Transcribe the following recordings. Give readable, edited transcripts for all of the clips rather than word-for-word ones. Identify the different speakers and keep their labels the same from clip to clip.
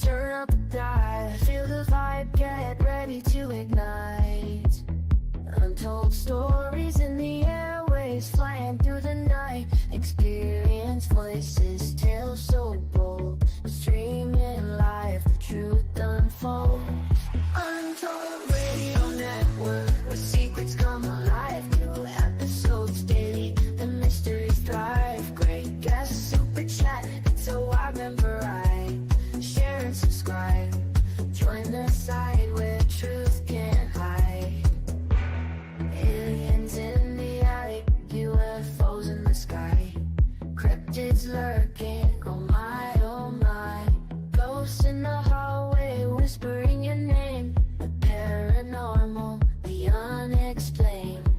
Speaker 1: Turn up the dive, feel the vibe, get ready to ignite. Untold stories in the airways, flying through the night. Experience voices, tales so bold. Streaming live, the truth unfolds. Untold Radio Network, where secrets come alive. New episodes daily, the mysteries thrive. Great guests, super chat, it's so I remember I share and subscribe. Join the side where truth can't hide. Aliens in the attic, UFOs in the sky. Cryptids lurking, oh my, oh my. Ghosts in the hallway, whispering your name. The paranormal, the unexplained.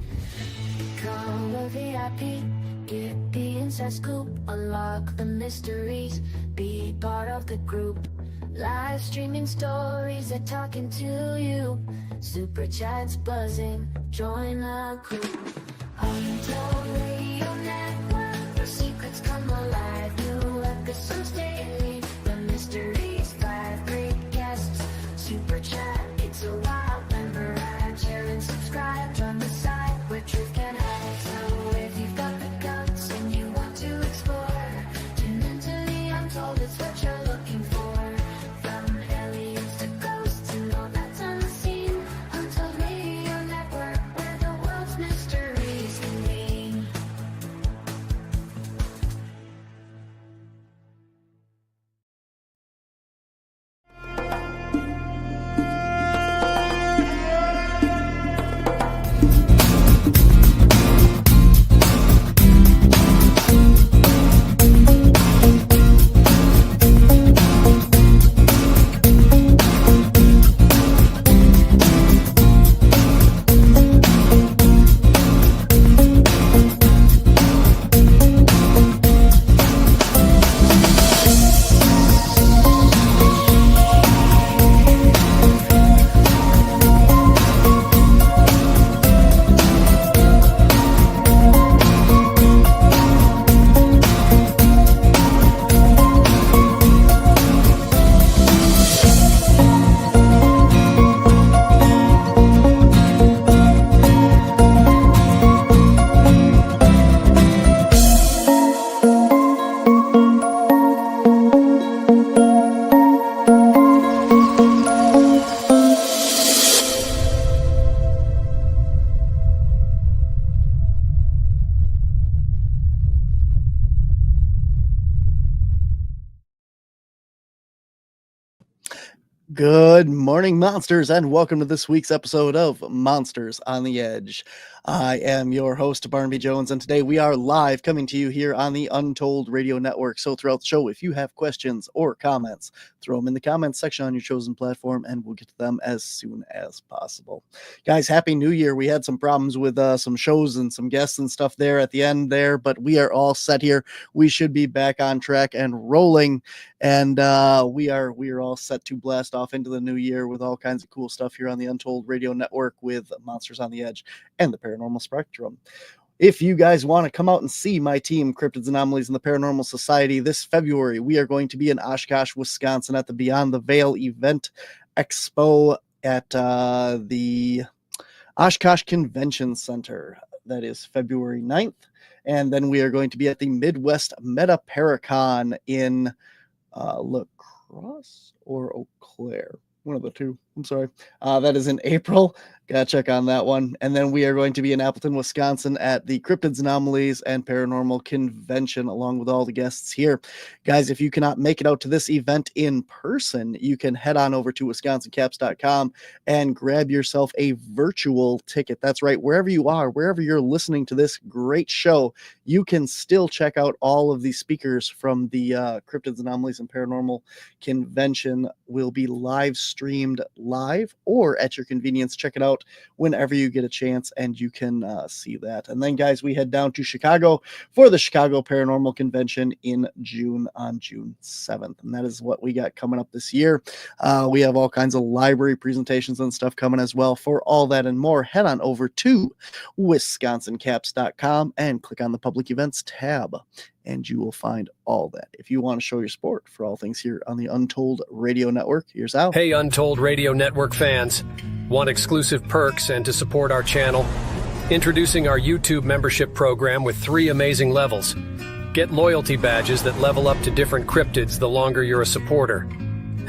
Speaker 1: Become a VIP, get the inside scoop. Unlock the mysteries, be part of the group. Live streaming stories, they're talking to you. Super chats buzzing, join the group. Untold Radio Network, where secrets come alive. New episodes daily, the mysteries thrive. Great guests, super chat, it's a wild member ride. Share and subscribe, join the side where truth can hide. So if you've got the guts and you want to explore, tune into the untold, it's what you're looking for. From aliens to ghosts and all that's unseen. Untold Radio Network, where the world's mysteries convene.
Speaker 2: Good morning, monsters, and welcome to this week's episode of Monsters on the Edge. I am your host, Barnaby Jones, and today we are live coming to you here on the Untold Radio Network. So throughout the show, if you have questions or comments, throw them in the comments section on your chosen platform, and we'll get to them as soon as possible. Guys, Happy New Year. We had some problems with some shows and some guests and stuff there at the end there, but we are all set here. We should be back on track and rolling, and we are all set to blast off into the new year with all kinds of cool stuff here on the Untold Radio Network with Monsters on the Edge and the Paranormal Spectrum. If you guys want to come out and see my team, Cryptids, Anomalies, and the Paranormal Society, this February, we are going to be in Oshkosh, Wisconsin at the Beyond the Veil Event Expo at the Oshkosh Convention Center. That is February 9th. And then we are going to be at the Midwest Meta Paracon in La Crosse or Eau Claire. One of the two. I'm sorry. That is in April. Gotta check on that one. And then we are going to be in Appleton, Wisconsin at the Cryptids, Anomalies, and Paranormal Convention, along with all the guests here. Guys, if you cannot make it out to this event in person, you can head on over to wisconsincaps.com and grab yourself a virtual ticket. That's right. Wherever you are, wherever you're listening to this great show, you can still check out all of the speakers from the Cryptids, Anomalies, and Paranormal Convention. Will be live streamed live or at your convenience. Check it out whenever you get a chance, and you can see that. And then, guys, we head down to Chicago for the Chicago Paranormal Convention in June, on June 7th. And that is what we got coming up this year. We have all kinds of library presentations and stuff coming as well. For all that and more, head on over to wisconsincaps.com and click on the public public events tab, and you will find all that. If you want to show your support for all things here on the Untold Radio Network, here's how.
Speaker 3: Hey, Untold Radio Network fans. Want exclusive perks and to support our channel? Introducing our YouTube membership program with 3 amazing levels. Get loyalty badges that level up to different cryptids the longer you're a supporter.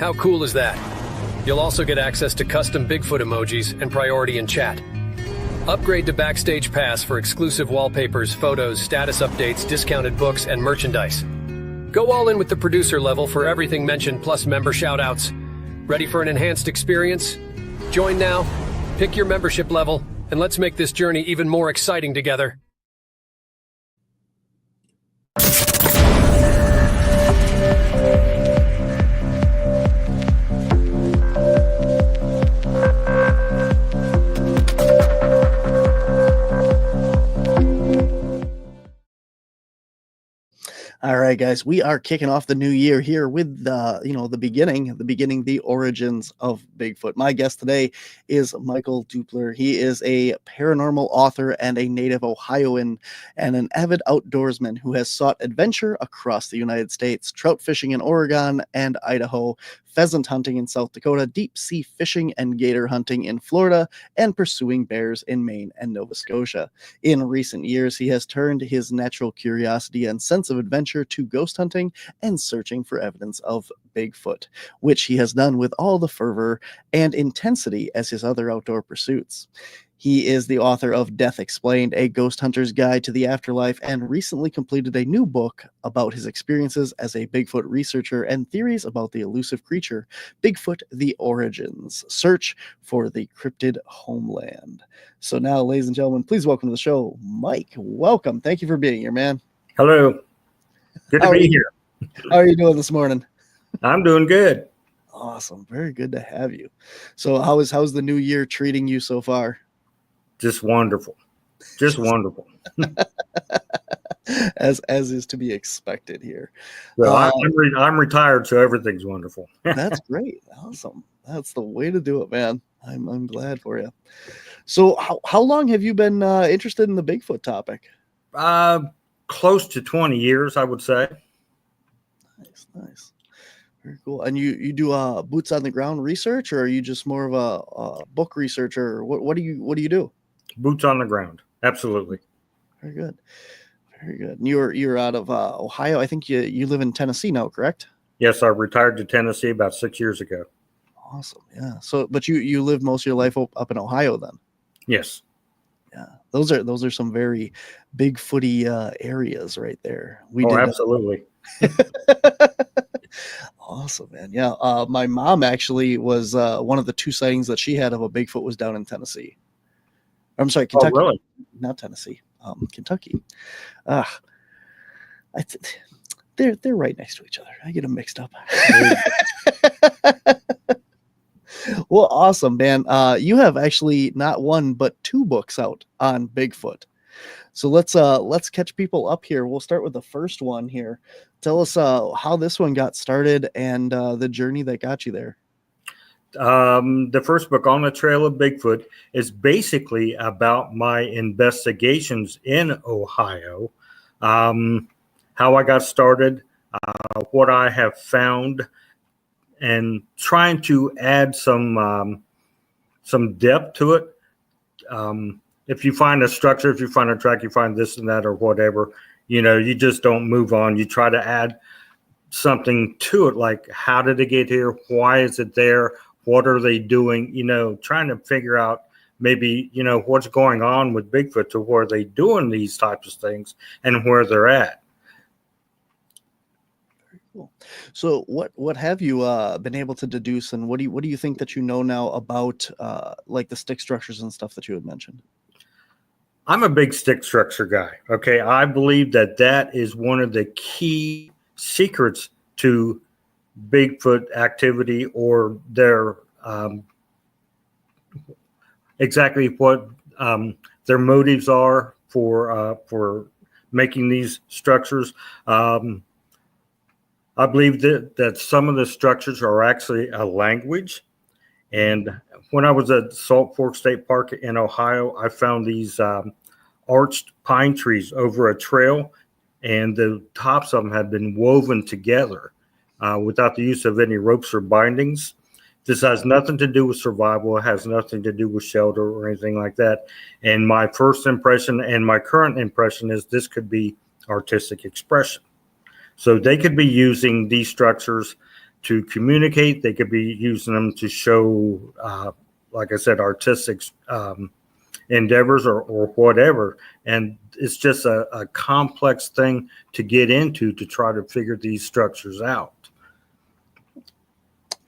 Speaker 3: How cool is that? You'll also get access to custom Bigfoot emojis and priority in chat. Upgrade to Backstage Pass for exclusive wallpapers, photos, status updates, discounted books, and merchandise. Go all in with the producer level for everything mentioned plus member shoutouts. Ready for an enhanced experience? Join now, pick your membership level, and let's make this journey even more exciting together.
Speaker 2: All right, guys, we are kicking off the new year here with the beginning, the origins of Bigfoot. My guest today is Michael Dupler. He is a paranormal author and a native Ohioan and an avid outdoorsman who has sought adventure across the United States, trout fishing in Oregon and Idaho, pheasant hunting in South Dakota, deep sea fishing and gator hunting in Florida, and pursuing bears in Maine and Nova Scotia. In recent years, he has turned his natural curiosity and sense of adventure to ghost hunting and searching for evidence of Bigfoot, which he has done with all the fervor and intensity as his other outdoor pursuits. He is the author of Death Explained, A Ghost Hunter's Guide to the Afterlife, and recently completed a new book about his experiences as a Bigfoot researcher and theories about the elusive creature, Bigfoot the Origins, Search for the Cryptid Homeland. So now, ladies and gentlemen, please welcome to the show, Mike. Welcome. Thank you for being here, man.
Speaker 4: Hello. Good to be here.
Speaker 2: How are you doing this morning?
Speaker 4: I'm doing good.
Speaker 2: Awesome. Very good to have you. So how's the new year treating you so far?
Speaker 4: Just wonderful. Just wonderful.
Speaker 2: as is to be expected here.
Speaker 4: Well, I'm retired, so everything's wonderful.
Speaker 2: That's great. Awesome. That's the way to do it, man. I'm glad for you. So how long have you been interested in the Bigfoot topic?
Speaker 4: Close to 20 years, I would say.
Speaker 2: Nice. Very cool. And you do boots on the ground research, or are you just more of a book researcher? What do you do?
Speaker 4: Boots on the ground. Absolutely.
Speaker 2: Very good. Very good. And you're out of Ohio. I think you live in Tennessee now, correct?
Speaker 4: Yes, I retired to Tennessee about 6 years ago.
Speaker 2: Awesome. Yeah. So, but you lived most of your life up in Ohio then?
Speaker 4: Yes.
Speaker 2: Yeah. Those are some very Bigfooty areas right there.
Speaker 4: Absolutely.
Speaker 2: Awesome, man. Yeah. My mom actually was one of the 2 sightings that she had of a Bigfoot was down in Tennessee. I'm sorry, Kentucky.
Speaker 4: Oh, really?
Speaker 2: Not Tennessee. Kentucky. They're right next to each other. I get them mixed up. Well, awesome, man. You have actually not 1 but 2 books out on Bigfoot. So let's catch people up here. We'll start with the first one here. Tell us how this one got started and the journey that got you there.
Speaker 4: The first book, On the Trail of Bigfoot, is basically about my investigations in Ohio, how I got started, what I have found, and trying to add some depth to it. If you find a structure, if you find a track, you find this and that or whatever, you just don't move on. You try to add something to it, like how did it get here? Why is it there? What are they doing? Trying to figure out maybe, what's going on with Bigfoot to where they doing these types of things and where they're at.
Speaker 2: Very cool. So what have you been able to deduce, and what do you think that you know now about like the stick structures and stuff that you had mentioned?
Speaker 4: I'm a big stick structure guy. Okay. I believe that is one of the key secrets to Bigfoot activity, or their exactly what their motives are for making these structures. I believe that some of the structures are actually a language. And when I was at Salt Fork State Park in Ohio, I found these arched pine trees over a trail, and the tops of them had been woven together without the use of any ropes or bindings. This has nothing to do with survival. It has nothing to do with shelter or anything like that. And my first impression and my current impression is this could be artistic expression. So they could be using these structures to communicate. They could be using them to show, like I said, artistic endeavors or whatever. And it's just a complex thing to get into to try to figure these structures out.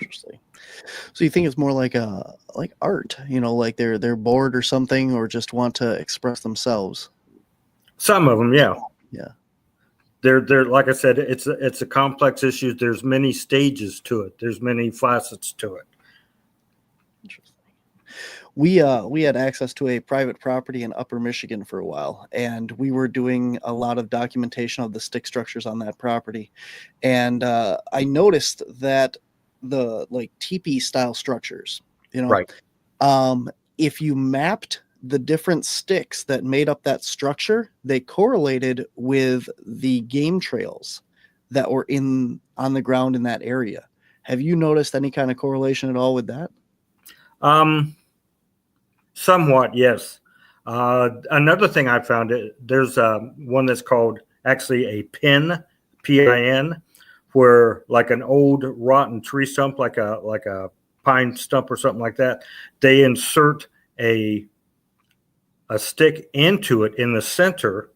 Speaker 2: Interesting. So you think it's more like art, like they're bored or something, or just want to express themselves?
Speaker 4: Some of them, yeah.
Speaker 2: Yeah.
Speaker 4: They're like I said, it's a complex issue. There's many stages to it. There's many facets to it.
Speaker 2: Interesting. We had access to a private property in Upper Michigan for a while, and we were doing a lot of documentation of the stick structures on that property. And I noticed that the teepee style structures,
Speaker 4: Right.
Speaker 2: If you mapped the different sticks that made up that structure, they correlated with the game trails that were on the ground in that area. Have you noticed any kind of correlation at all with that?
Speaker 4: Somewhat, yes. Another thing I found, there's one that's called actually a pin, PIN, where like an old rotten tree stump, like a pine stump or something like that, they insert a stick into it in the center,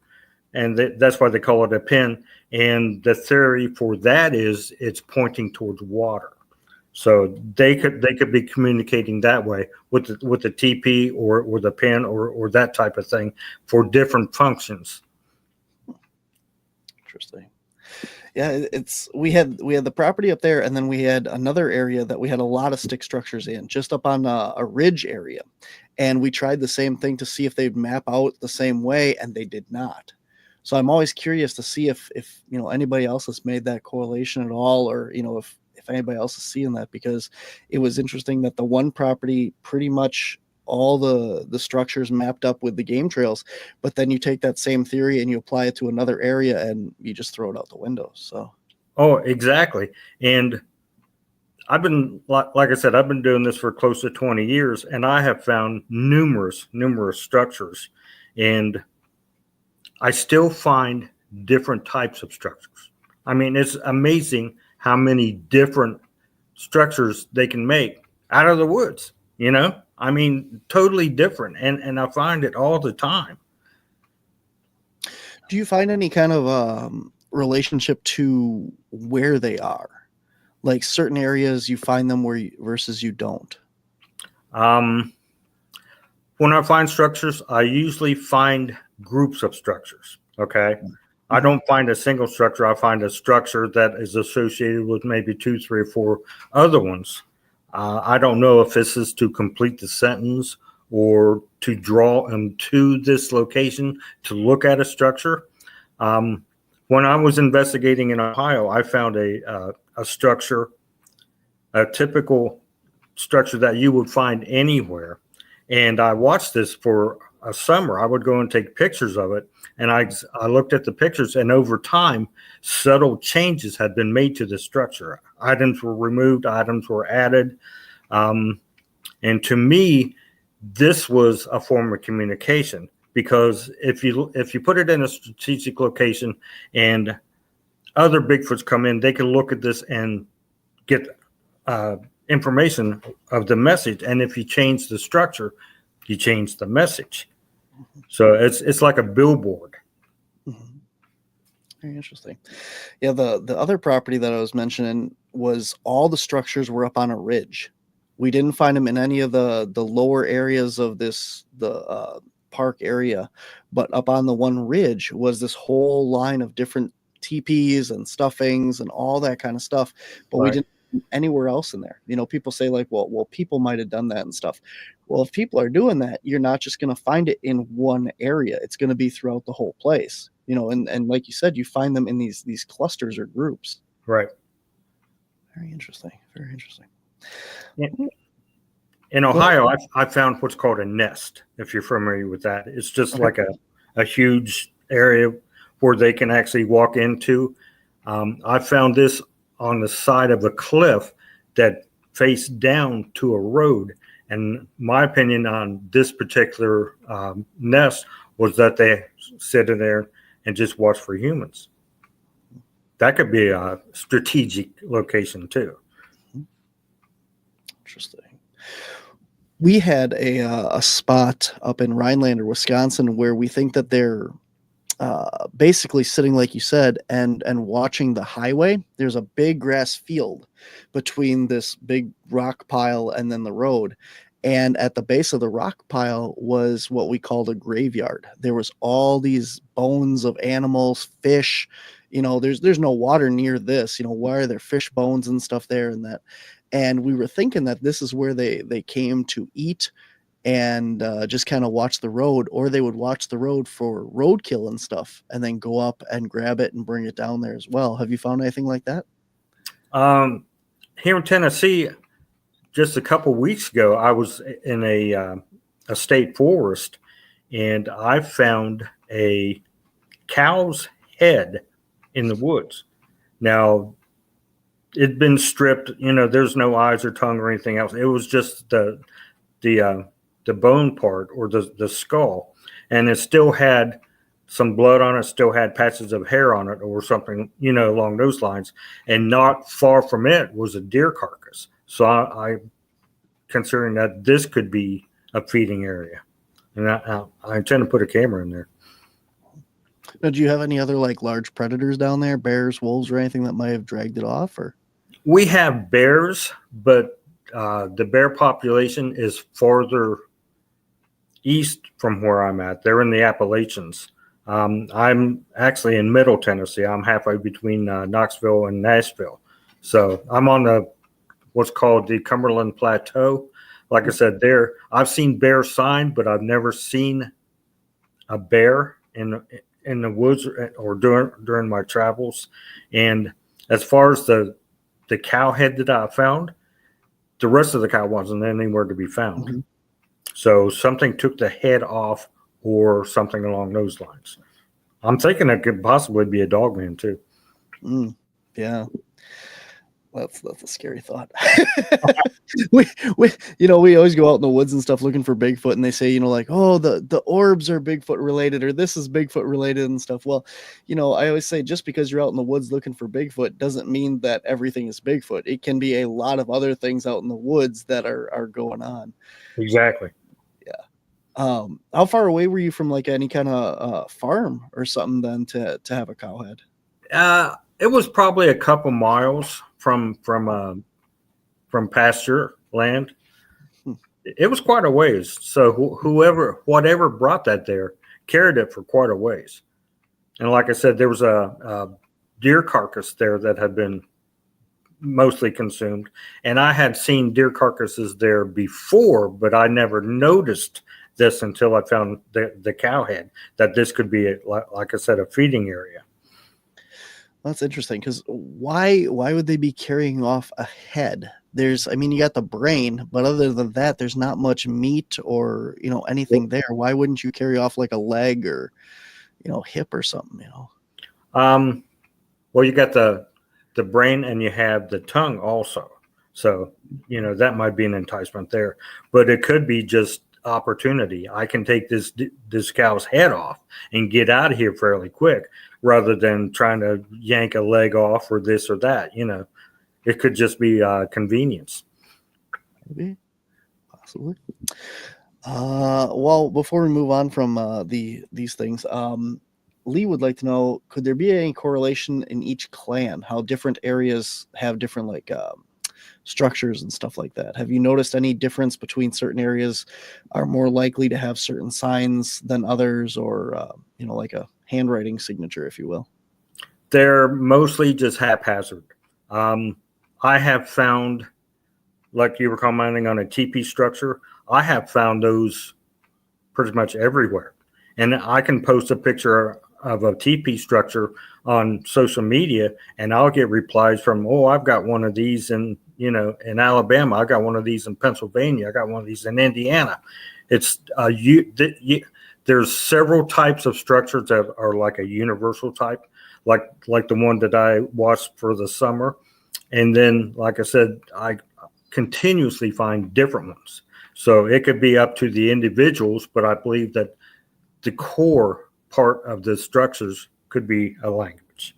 Speaker 4: and that's why they call it a pin. And the theory for that is it's pointing towards water. So they could be communicating that way with the TP or the pin or that type of thing for different functions.
Speaker 2: Interesting. Yeah, we had the property up there, and then we had another area that we had a lot of stick structures in, just up on a ridge area, and we tried the same thing to see if they'd map out the same way, and they did not. So I'm always curious to see if anybody else has made that correlation at all, or if anybody else is seeing that, because it was interesting that the one property pretty much all the structures mapped up with the game trails, but then you take that same theory and you apply it to another area and you just throw it out the window. So
Speaker 4: exactly. And I've been, like I said, I've been doing this for close to 20 years, and I have found numerous structures, and I still find different types of structures. I mean, it's amazing how many different structures they can make out of the woods, I mean, totally different. And I find it all the time.
Speaker 2: Do you find any kind of relationship to where they are? Like certain areas you find them versus you don't?
Speaker 4: When I find structures, I usually find groups of structures. Okay. Mm-hmm. I don't find a single structure. I find a structure that is associated with maybe 2, 3, or 4 other ones. I don't know if this is to complete the sentence or to draw them to this location to look at a structure. When I was investigating in Ohio, I found a structure, a typical structure that you would find anywhere. And I watched this for a summer. I would go and take pictures of it. And I looked at the pictures, and over time, subtle changes had been made to the structure. Items were removed, items were added. And to me, this was a form of communication, because if you put it in a strategic location and other Bigfoots come in, they can look at this and get information of the message. And if you change the structure, you change the message. So it's like a billboard.
Speaker 2: Mm-hmm. Very interesting. Yeah, the other property that I was mentioning was all the structures were up on a ridge. We didn't find them in any of the lower areas of the park area, but up on the one ridge was this whole line of different teepees and stuffings and all that kind of stuff. But
Speaker 4: Right.
Speaker 2: We didn't anywhere else in there. People say like, well, people might have done that and stuff. Well, if people are doing that, you're not just going to find it in one area. It's going to be throughout the whole place, and like you said, you find them in these clusters or groups.
Speaker 4: Right.
Speaker 2: Very interesting. Very interesting.
Speaker 4: In Ohio, I found what's called a nest, if you're familiar with that. It's just like a huge area where they can actually walk into. I found this on the side of a cliff that faced down to a road. And my opinion on this particular nest was that they sit in there and just watch for humans. That could be a strategic location too.
Speaker 2: Interesting. We had a spot up in Rhinelander, Wisconsin, where we think that they're basically sitting, like you said, and watching the highway. There's a big grass field between this big rock pile and then the road. And at the base of the rock pile was what we called a graveyard. There was all these bones of animals, fish. There's no water near this. Why are there fish bones and stuff there and that? And we were thinking that this is where they came to eat and just kind of watch the road, or they would watch the road for roadkill and stuff and then go up and grab it and bring it down there as well. Have you found anything like that?
Speaker 4: Here in Tennessee, just a couple weeks ago, I was in a state forest, and I found a cow's head in the woods. Now, it'd been stripped. There's no eyes or tongue or anything else. It was just the bone part, or the skull, and it still had some blood on it, still had patches of hair on it or something, along those lines. And not far from it was a deer carcass. So I considering that this could be a feeding area, and I intend to put a camera in there.
Speaker 2: Now, do you have any other like large predators down there, bears, wolves, or anything that might have dragged it off? Or
Speaker 4: we have bears, but the bear population is farther east from where I'm at. They're in the Appalachians. I'm actually in Middle Tennessee. I'm halfway between Knoxville and Nashville. So I'm on what's called the Cumberland Plateau. Like I said, I've seen bear sign, but I've never seen a bear in the woods or during my travels. And as far as the cow head that I found, the rest of the cow wasn't anywhere to be found. Mm-hmm. So something took the head off or something along those lines. I'm thinking it could possibly be a dogman too.
Speaker 2: Yeah. That's a scary thought. we always go out in the woods and stuff looking for Bigfoot, and they say, oh, the orbs are Bigfoot related, or this is Bigfoot related and stuff. Well, I always say, just because you're out in the woods looking for Bigfoot doesn't mean that everything is Bigfoot. It can be a lot of other things out in the woods that are going on.
Speaker 4: Exactly.
Speaker 2: Yeah. How far away were you from like any kind of farm or something then to have a cow head?
Speaker 4: It was probably a couple miles from pasture land. It was quite a ways. So whatever brought that there carried it for quite a ways. And like I said, there was a deer carcass there that had been mostly consumed. And I had seen deer carcasses there before, but I never noticed this until I found the cow head, that this could be, like I said, a feeding area.
Speaker 2: That's interesting, because why would they be carrying off a head? You got the brain, but other than that, there's not much meat or, anything there. Why wouldn't you carry off like a leg or, hip or something,
Speaker 4: Well, you got the brain and you have the tongue also. So, that might be an enticement there, but it could be just opportunity. I can take this cow's head off and get out of here fairly quick, rather than trying to yank a leg off or this or that. It could just be convenience.
Speaker 2: Maybe, possibly. Well, before we move on from these things, Lee would like to know, could there be any correlation in each clan, how different areas have different structures and stuff like that? Have you noticed any difference between certain areas are more likely to have certain signs than others, or like a handwriting signature, if you will?
Speaker 4: They're mostly just haphazard. I have found, like you were commenting on a teepee structure, I have found those pretty much everywhere. And I can post a picture of a teepee structure on social media, and I'll get replies from, I've got one of these in Alabama. I got one of these in Pennsylvania. I got one of these in Indiana. It's there's several types of structures that are like a universal type, like the one that I watched for the summer. And then, like I said, I continuously find different ones. So it could be up to the individuals, but I believe that the core part of the structures could be a language.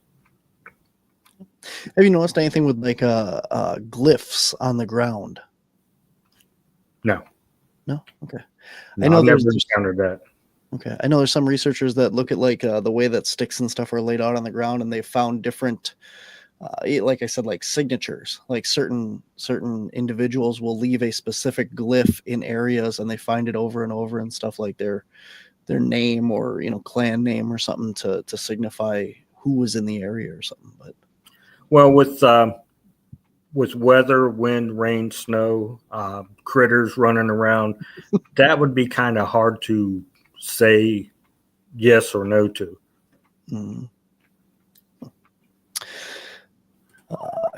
Speaker 2: Have you noticed anything with like glyphs on the ground?
Speaker 4: No.
Speaker 2: Okay.
Speaker 4: No,
Speaker 2: I know
Speaker 4: I've never
Speaker 2: there's
Speaker 4: encountered that.
Speaker 2: Okay. I know there's some researchers that look at like the way that sticks and stuff are laid out on the ground, and they found different, like I said, like signatures. Like certain individuals will leave a specific glyph in areas, and they find it over and over and stuff, like their name or clan name or something to signify who was in the area or something. But
Speaker 4: Well, with weather, wind, rain, snow, critters running around, that would be kind of hard to say yes or no to.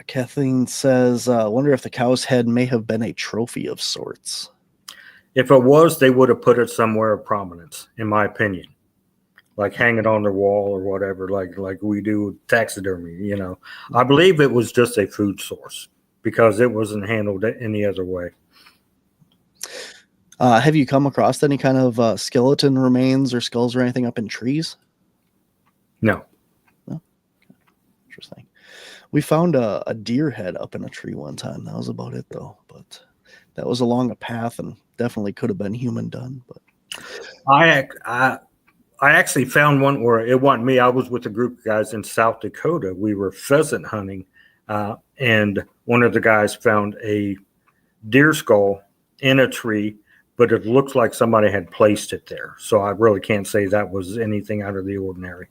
Speaker 2: Kathleen says, wonder if the cow's head may have been a trophy of sorts.
Speaker 4: If it was, they would have put it somewhere of prominence, in my opinion, like hang it on their wall or whatever, like we do with taxidermy. I believe it was just a food source because it wasn't handled any other way.
Speaker 2: Have you come across any kind of skeleton remains or skulls or anything up in trees?
Speaker 4: No.
Speaker 2: Interesting. We found a deer head up in a tree one time. That was about it, though. But that was along a path and definitely could have been human done. But
Speaker 4: I actually found one where it wasn't me. I was with a group of guys in South Dakota. We were pheasant hunting, and one of the guys found a deer skull in a tree, but it looks like somebody had placed it there. So I really can't say that was anything out of the ordinary.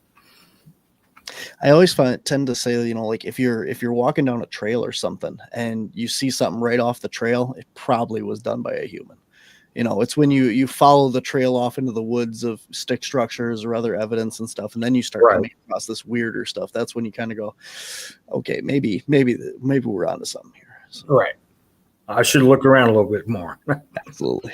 Speaker 2: I always tend to say, like if you're walking down a trail or something and you see something right off the trail, it probably was done by a human. It's when you follow the trail off into the woods of stick structures or other evidence and stuff, and then you start coming across this weirder stuff. That's when you kind of go, okay, maybe we're onto something here. So.
Speaker 4: Right. I should look around a little bit more.
Speaker 2: Absolutely.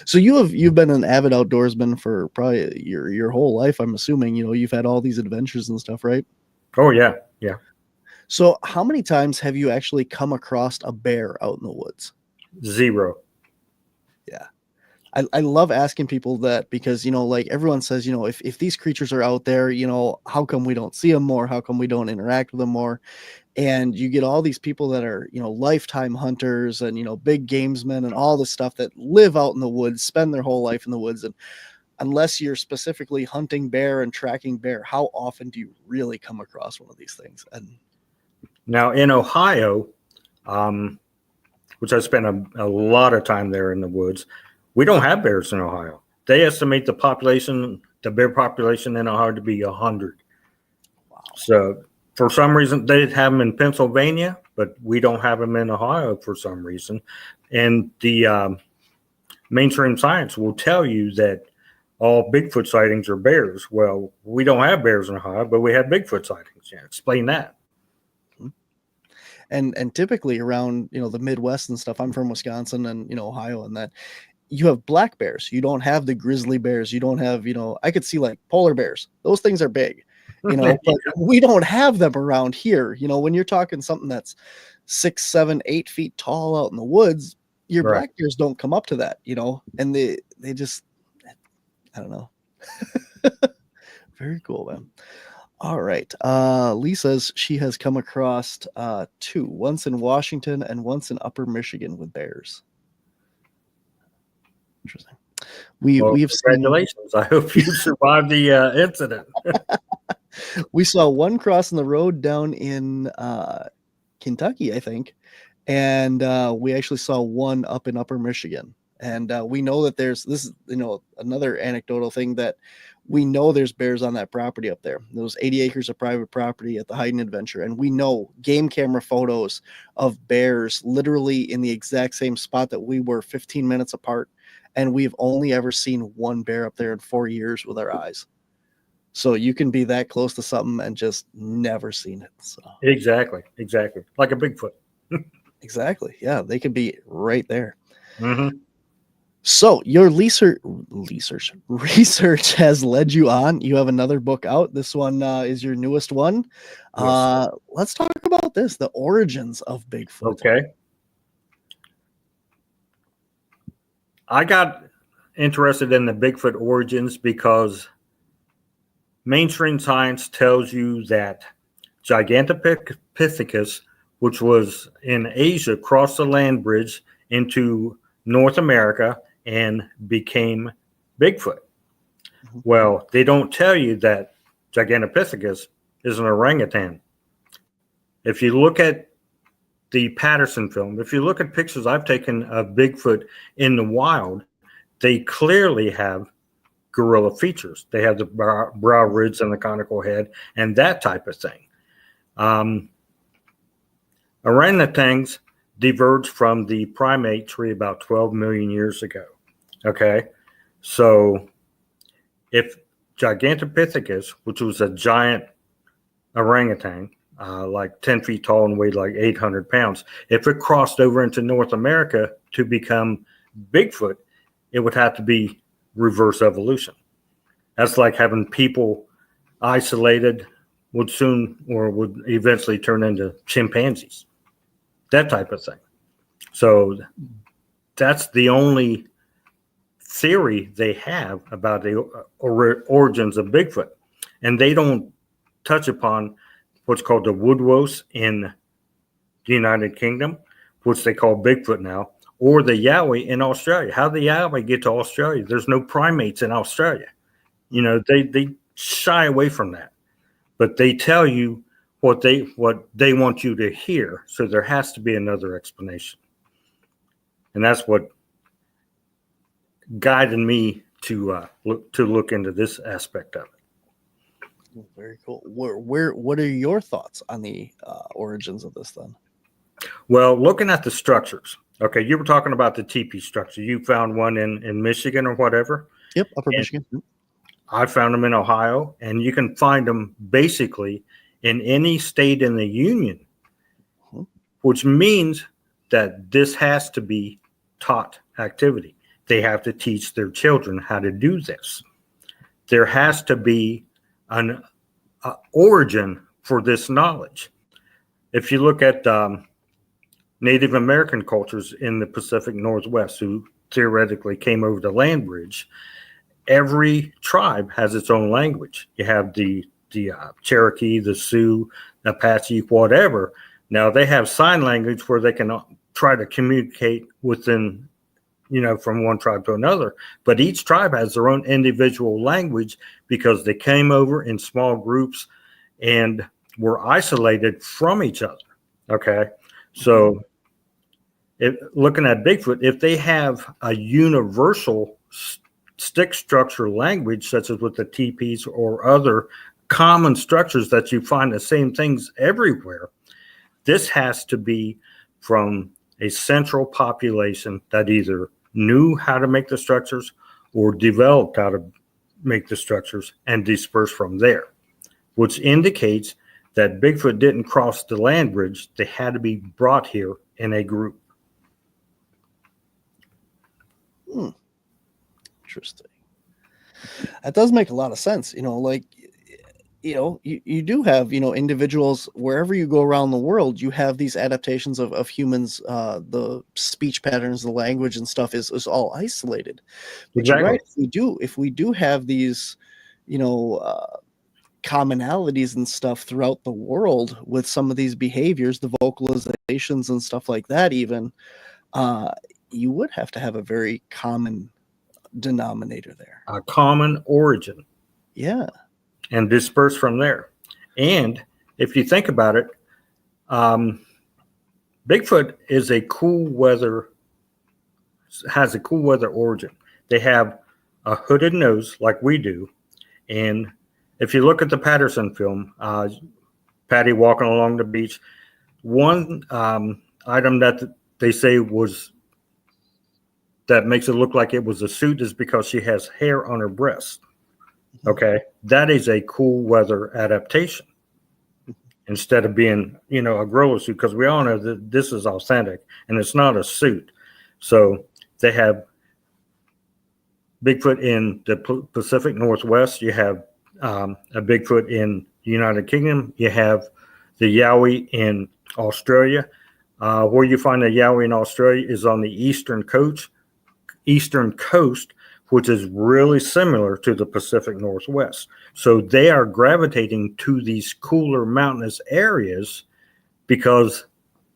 Speaker 2: So you've been an avid outdoorsman for probably your whole life, I'm assuming. You've had all these adventures and stuff, right?
Speaker 4: Oh yeah.
Speaker 2: So how many times have you actually come across a bear out in the woods?
Speaker 4: 0.
Speaker 2: Yeah. I love asking people that because, like everyone says, if these creatures are out there, how come we don't see them more? How come we don't interact with them more? And you get all these people that are, lifetime hunters and, big gamesmen and all this stuff that live out in the woods, spend their whole life in the woods. And unless you're specifically hunting bear and tracking bear, how often do you really come across one of these things? And
Speaker 4: now in Ohio, which I spent a lot of time there in the woods, we don't have bears in Ohio. They estimate the bear population in Ohio to be 100.
Speaker 2: Wow.
Speaker 4: So for some reason, they have them in Pennsylvania, but we don't have them in Ohio for some reason. And the mainstream science will tell you that all Bigfoot sightings are bears. Well, we don't have bears in Ohio, but we have Bigfoot sightings. Yeah, explain that.
Speaker 2: And typically around, the Midwest and stuff, I'm from Wisconsin and, Ohio, and that you have black bears. You don't have the grizzly bears. You don't have, I could see like polar bears. Those things are big. But we don't have them around here. When you're talking something that's 6, 7, 8 feet tall out in the woods, your black bears don't come up to that, and they just, I don't know. Very cool, man. All right. Lee says she has come across 2, once in Washington and once in Upper Michigan with bears. Interesting. We have
Speaker 4: congratulations. I hope you survived the incident.
Speaker 2: We saw one crossing the road down in Kentucky, I think, and we actually saw one up in Upper Michigan. And we know that this is another anecdotal thing, that we know there's bears on that property up there. Those 80 acres of private property at the Hayden Adventure, and we know game camera photos of bears literally in the exact same spot that we were 15 minutes apart. And we've only ever seen one bear up there in 4 years with our eyes. So you can be that close to something and just never seen it. So.
Speaker 4: Exactly. Like a Bigfoot.
Speaker 2: Exactly. Yeah, they could be right there.
Speaker 4: Mm-hmm.
Speaker 2: So your research has led you on. You have another book out. This one is your newest one.
Speaker 4: Yes.
Speaker 2: Let's talk about this, the origins of Bigfoot.
Speaker 4: Okay. I got interested in the Bigfoot origins because mainstream science tells you that Gigantopithecus, which was in Asia, crossed the land bridge into North America and became Bigfoot. Well, they don't tell you that Gigantopithecus is an orangutan. If you look at the Patterson film, if you look at pictures I've taken of Bigfoot in the wild, they clearly have gorilla features. They have the brow ridge and the conical head and that type of thing. Orangutans diverged from the primate tree about 12 million years ago. Okay, so if Gigantopithecus, which was a giant orangutan, like 10 feet tall and weighed like 800 pounds, if it crossed over into North America to become Bigfoot, it would have to be reverse evolution. That's like having people isolated would eventually turn into chimpanzees, that type of thing. So that's the only theory they have about the origins of Bigfoot. And they don't touch upon what's called the woodwose in the United Kingdom, which they call Bigfoot now, or the yowie in Australia. How did the yowie get to Australia? There's no primates in Australia. You know, they shy away from that, but they tell you what they want you to hear. So there has to be another explanation. And that's what guided me to look into this aspect of it.
Speaker 2: Very cool. What are your thoughts on the origins of this then?
Speaker 4: Well, looking at the structures. Okay, you were talking about the teepee structure. You found one in Michigan or whatever.
Speaker 2: Yep, Upper Michigan.
Speaker 4: I found them in Ohio, and you can find them basically in any state in the union, which means that this has to be taught activity. They have to teach their children how to do this. There has to be an origin for this knowledge. If you look at Native American cultures in the Pacific Northwest who theoretically came over the land bridge, every tribe has its own language. You have the Cherokee, the Sioux, Apache, whatever. Now they have sign language where they can try to communicate within, from one tribe to another. But each tribe has their own individual language because they came over in small groups and were isolated from each other. Okay, so looking at Bigfoot, if they have a universal stick structure language, such as with the teepees or other common structures that you find the same things everywhere, this has to be from a central population that either knew how to make the structures or developed how to make the structures and dispersed from there, which indicates that Bigfoot didn't cross the land bridge. They had to be brought here in a group.
Speaker 2: Interesting. That does make a lot of sense. You do have, individuals wherever you go around the world, you have these adaptations of humans. The speech patterns, the language and stuff is all isolated. But
Speaker 4: Exactly.
Speaker 2: You're right. If we do have these, commonalities and stuff throughout the world with some of these behaviors, the vocalizations and stuff like that, even, you would have to have a very common denominator there.
Speaker 4: A common origin.
Speaker 2: Yeah.
Speaker 4: And disperse from there. And if you think about it, Bigfoot has a cool weather origin. They have a hooded nose like we do. And if you look at the Patterson film, Patty walking along the beach, one item that they say that makes it look like it was a suit is because she has hair on her breast. Okay, that is a cool weather adaptation instead of being, a gorilla suit, because we all know that this is authentic and it's not a suit. So they have Bigfoot in the Pacific Northwest. You have a Bigfoot in the United Kingdom. You have the Yowie in Australia. Where you find the Yowie in Australia is on the eastern coast, which is really similar to the Pacific Northwest. So they are gravitating to these cooler mountainous areas because,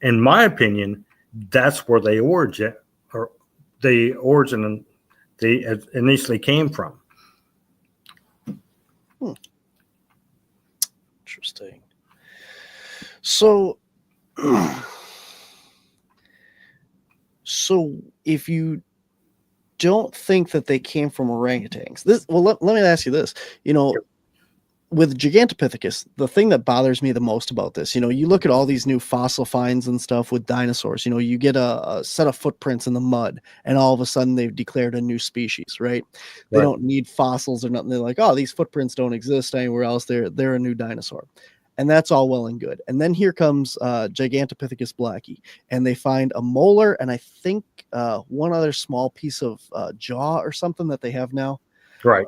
Speaker 4: in my opinion, that's where they initially came from.
Speaker 2: Interesting. So, if you don't think that they came from orangutans, let me ask you this. With Gigantopithecus, the thing that bothers me the most about this, you look at all these new fossil finds and stuff with dinosaurs, you get a set of footprints in the mud and all of a sudden they've declared a new species, right? They don't need fossils or nothing. They're like, oh, these footprints don't exist anywhere else. They're a new dinosaur. And that's all well and good. And then here comes Gigantopithecus blackie, and they find a molar and I think one other small piece of jaw or something that they have now.
Speaker 4: Right.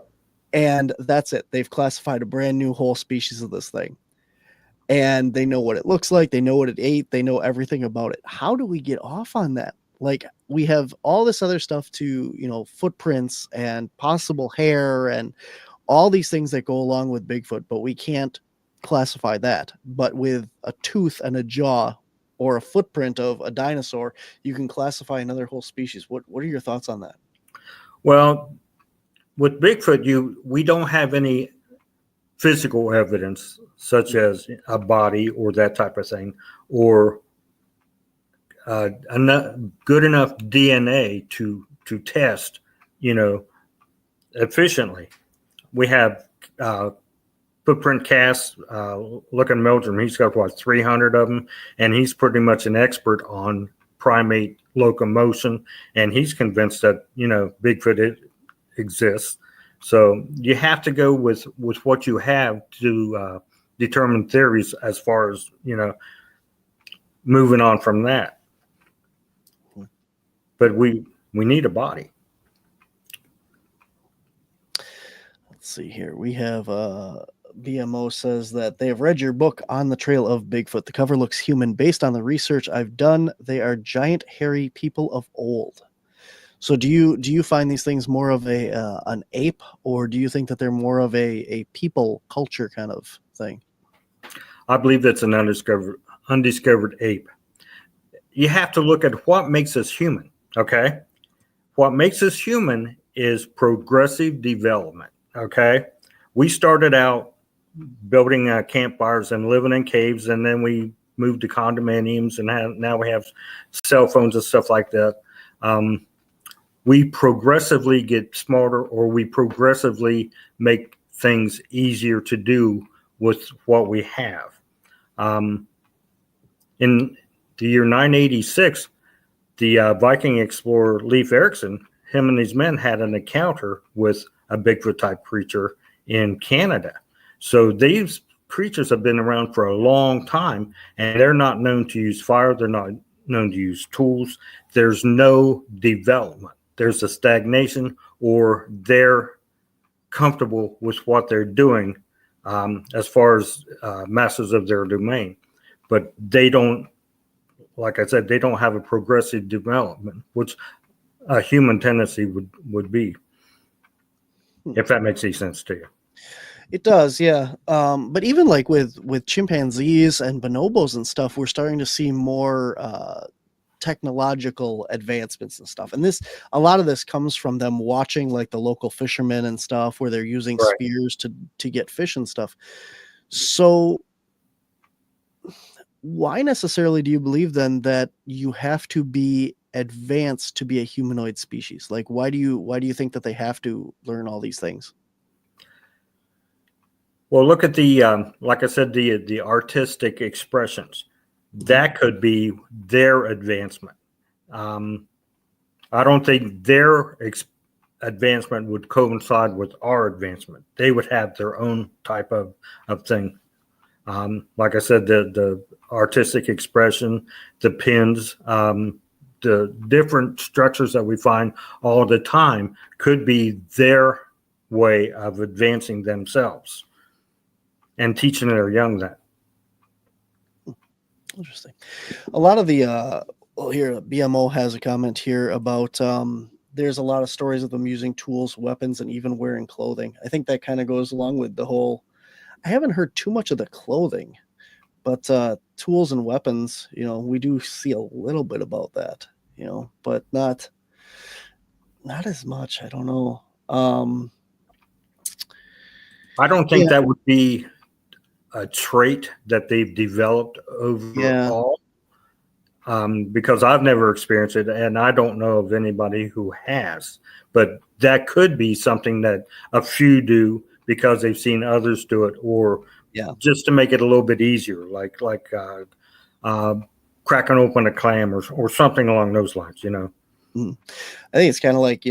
Speaker 2: And that's it. They've classified a brand new whole species of this thing. And they know what it looks like. They know what it ate. They know everything about it. How do we get off on that? Like, we have all this other stuff to, footprints and possible hair and all these things that go along with Bigfoot, but we can't classify that. But with a tooth and a jaw or a footprint of a dinosaur, you can classify another whole species. What are your thoughts on that?
Speaker 4: Well, with Bigfoot, we don't have any physical evidence, such as a body or that type of thing, or good enough DNA to test, efficiently. We have footprint casts. Look at Meldrum; he's got 300 of them, and he's pretty much an expert on primate locomotion, and he's convinced that Bigfoot exists. So you have to go with what you have to determine theories as far as moving on from that. But we need a body.
Speaker 2: Let's see here. We have BMO says that they have read your book On the Trail of Bigfoot. The cover looks human. Based on the research I've done, they are giant hairy people of old. So do you find these things more of an ape, or do you think that they're more of a people culture kind of thing?
Speaker 4: I believe that's an undiscovered ape. You have to look at what makes us human, okay? What makes us human is progressive development, okay? We started out building campfires and living in caves, and then we moved to condominiums, and now we have cell phones and stuff like that. We progressively get smarter, or we progressively make things easier to do with what we have. In the year 986, the Viking explorer Leif Erikson, him and his men had an encounter with a Bigfoot type creature in Canada. So these creatures have been around for a long time, and they're not known to use fire. They're not known to use tools. There's no development. There's a stagnation, or they're comfortable with what they're doing as far as masters of their domain. But they don't, like I said, they don't have a progressive development, which a human tendency would be, if that makes any sense to you.
Speaker 2: It does, yeah. But even like with chimpanzees and bonobos and stuff, we're starting to see more technological advancements and stuff. And a lot of this comes from them watching like the local fishermen and stuff, where they're using spears to get fish and stuff. So why necessarily do you believe then that you have to be advanced to be a humanoid species? Like, why do you think that they have to learn all these things?
Speaker 4: Well, look at the like I said, the artistic expressions. That could be their advancement. I don't think their advancement would coincide with our advancement. They would have their own type of thing. Like I said, the artistic expression, the pins, the different structures that we find all the time could be their way of advancing themselves and teaching their young that.
Speaker 2: Interesting. A lot of the here BMO has a comment here about there's a lot of stories of them using tools, weapons, and even wearing clothing. I think that kind of goes along with the whole. I haven't heard too much of the clothing, but tools and weapons, we do see a little bit about that, but not as much. I don't know.
Speaker 4: I don't think that would be a trait that they've developed overall, because I've never experienced it, and I don't know of anybody who has. But that could be something that a few do because they've seen others do it, or just to make it a little bit easier, like cracking open a clam or something along those lines.
Speaker 2: I think it's kind of like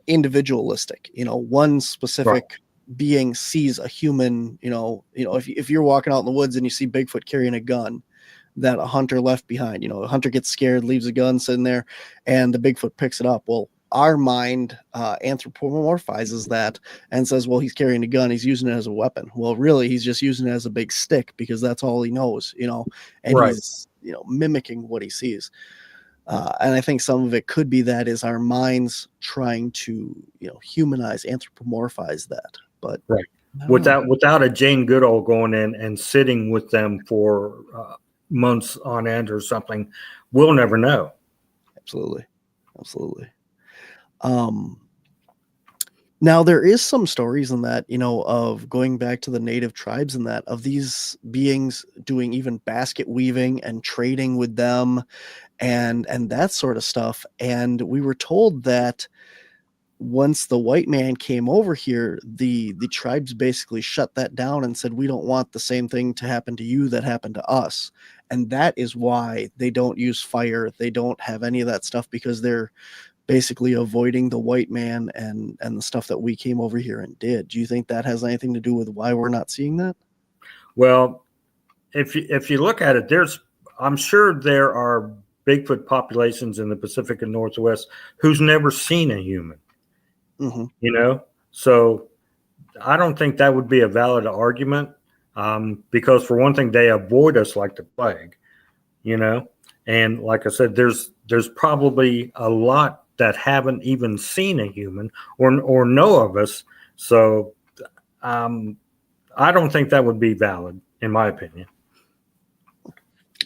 Speaker 2: individualistic. One specific being sees a human. If you're walking out in the woods and you see Bigfoot carrying a gun that a hunter left behind, a hunter gets scared, leaves a gun sitting there, and the Bigfoot picks it up. Well, our mind anthropomorphizes that and says, well, he's carrying a gun, he's using it as a weapon. Well, really, he's just using it as a big stick because that's all he knows, and he's mimicking what he sees. And I think some of it could be that is our minds trying to humanize, anthropomorphize that. But
Speaker 4: without a Jane Goodall going in and sitting with them for months on end or something, we'll never know.
Speaker 2: Absolutely. Now there is some stories in that, of going back to the native tribes and that of these beings doing even basket weaving and trading with them and that sort of stuff. And we were told that once the white man came over here, the tribes basically shut that down and said, we don't want the same thing to happen to you that happened to us. And that is why they don't use fire. They don't have any of that stuff because they're basically avoiding the white man and the stuff that we came over here and did. Do you think that has anything to do with why we're not seeing that?
Speaker 4: Well, if you look at it, I'm sure there are Bigfoot populations in the Pacific and Northwest who's never seen a human. So I don't think that would be a valid argument, because for one thing, they avoid us like the plague, and like I said, there's probably a lot that haven't even seen a human or know of us. So I don't think that would be valid, in my opinion.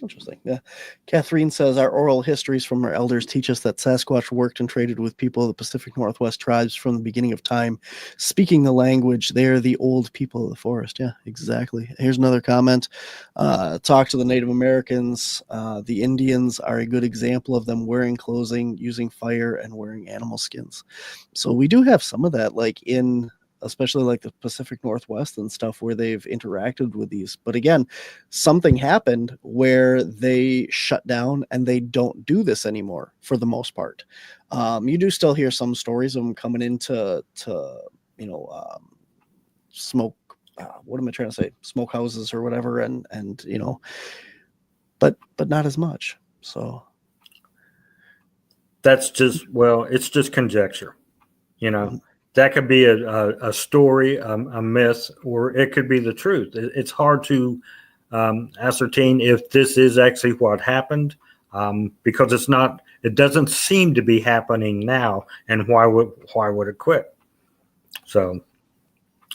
Speaker 2: Interesting. Yeah. Catherine says our oral histories from our elders teach us that Sasquatch worked and traded with people of the Pacific Northwest tribes from the beginning of time, speaking the language. They're the old people of the forest. Yeah, exactly. Here's another comment. Talk to the Native Americans. The Indians are a good example of them wearing clothing, using fire, and wearing animal skins. So we do have some of that, like especially like the Pacific Northwest and stuff, where they've interacted with these. But again, something happened where they shut down and they don't do this anymore for the most part. You do still hear some stories of them coming into smoke. What am I trying to say? Smoke houses or whatever. And but not as much. So
Speaker 4: that's it's just conjecture, That could be a story, a myth, or it could be the truth. It's hard to ascertain if this is actually what happened, because it doesn't seem to be happening now. And why would it quit? So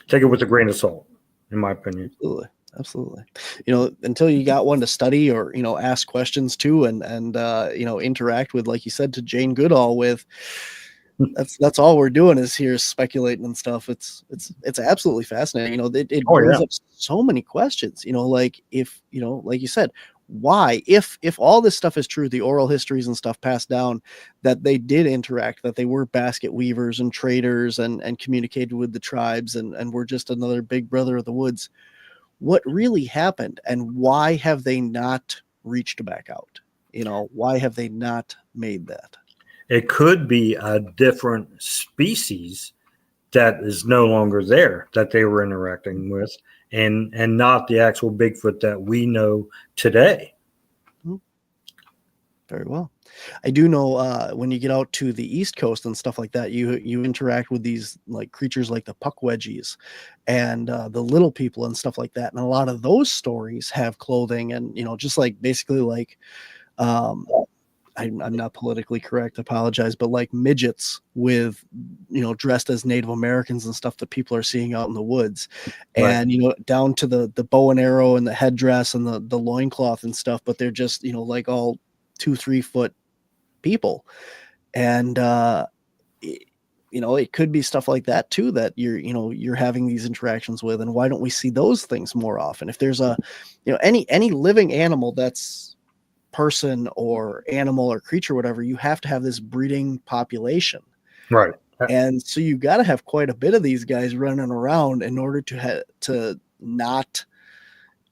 Speaker 4: take it with a grain of salt, in my opinion.
Speaker 2: Absolutely. Until you got one to study or, ask questions to and interact with, like you said, to Jane Goodall with, that's all we're doing is here speculating and stuff. It's absolutely fascinating. It brings up so many questions, like if, like you said, why, if all this stuff is true, the oral histories and stuff passed down, that they did interact, that they were basket weavers and traders and communicated with the tribes and were just another big brother of the woods. What really happened and why have they not reached back out? Why have they not made that?
Speaker 4: It could be a different species that is no longer there that they were interacting with, and not the actual Bigfoot that we know today.
Speaker 2: Very well. I do know when you get out to the East Coast and stuff like that, you interact with these like creatures like the puckwedgies and the little people and stuff like that. And a lot of those stories have clothing and, just like basically like, um, I'm not politically correct, apologize, but like midgets with, dressed as Native Americans and stuff that people are seeing out in the woods.
Speaker 4: Right.
Speaker 2: And, down to the bow and arrow and the headdress and the loincloth and stuff, but they're just, like all 2-3 foot people. And, it could be stuff like that too, that you're having these interactions with. And why don't we see those things more often? If there's any living animal that's person or animal or creature, whatever, you have to have this breeding population.
Speaker 4: Right.
Speaker 2: And so you got to have quite a bit of these guys running around in order to not,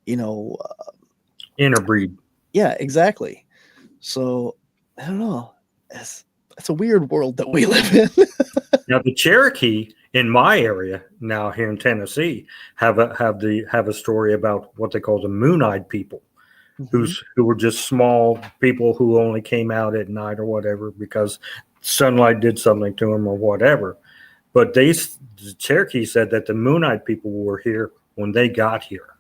Speaker 4: Interbreed.
Speaker 2: Yeah, exactly. So I don't know. It's a weird world that we live in.
Speaker 4: Now the Cherokee in my area now here in Tennessee have a story about what they call the moon-eyed people, who were just small people who only came out at night or whatever because sunlight did something to them or whatever. But the Cherokee said that the moon-eyed people were here when they got here.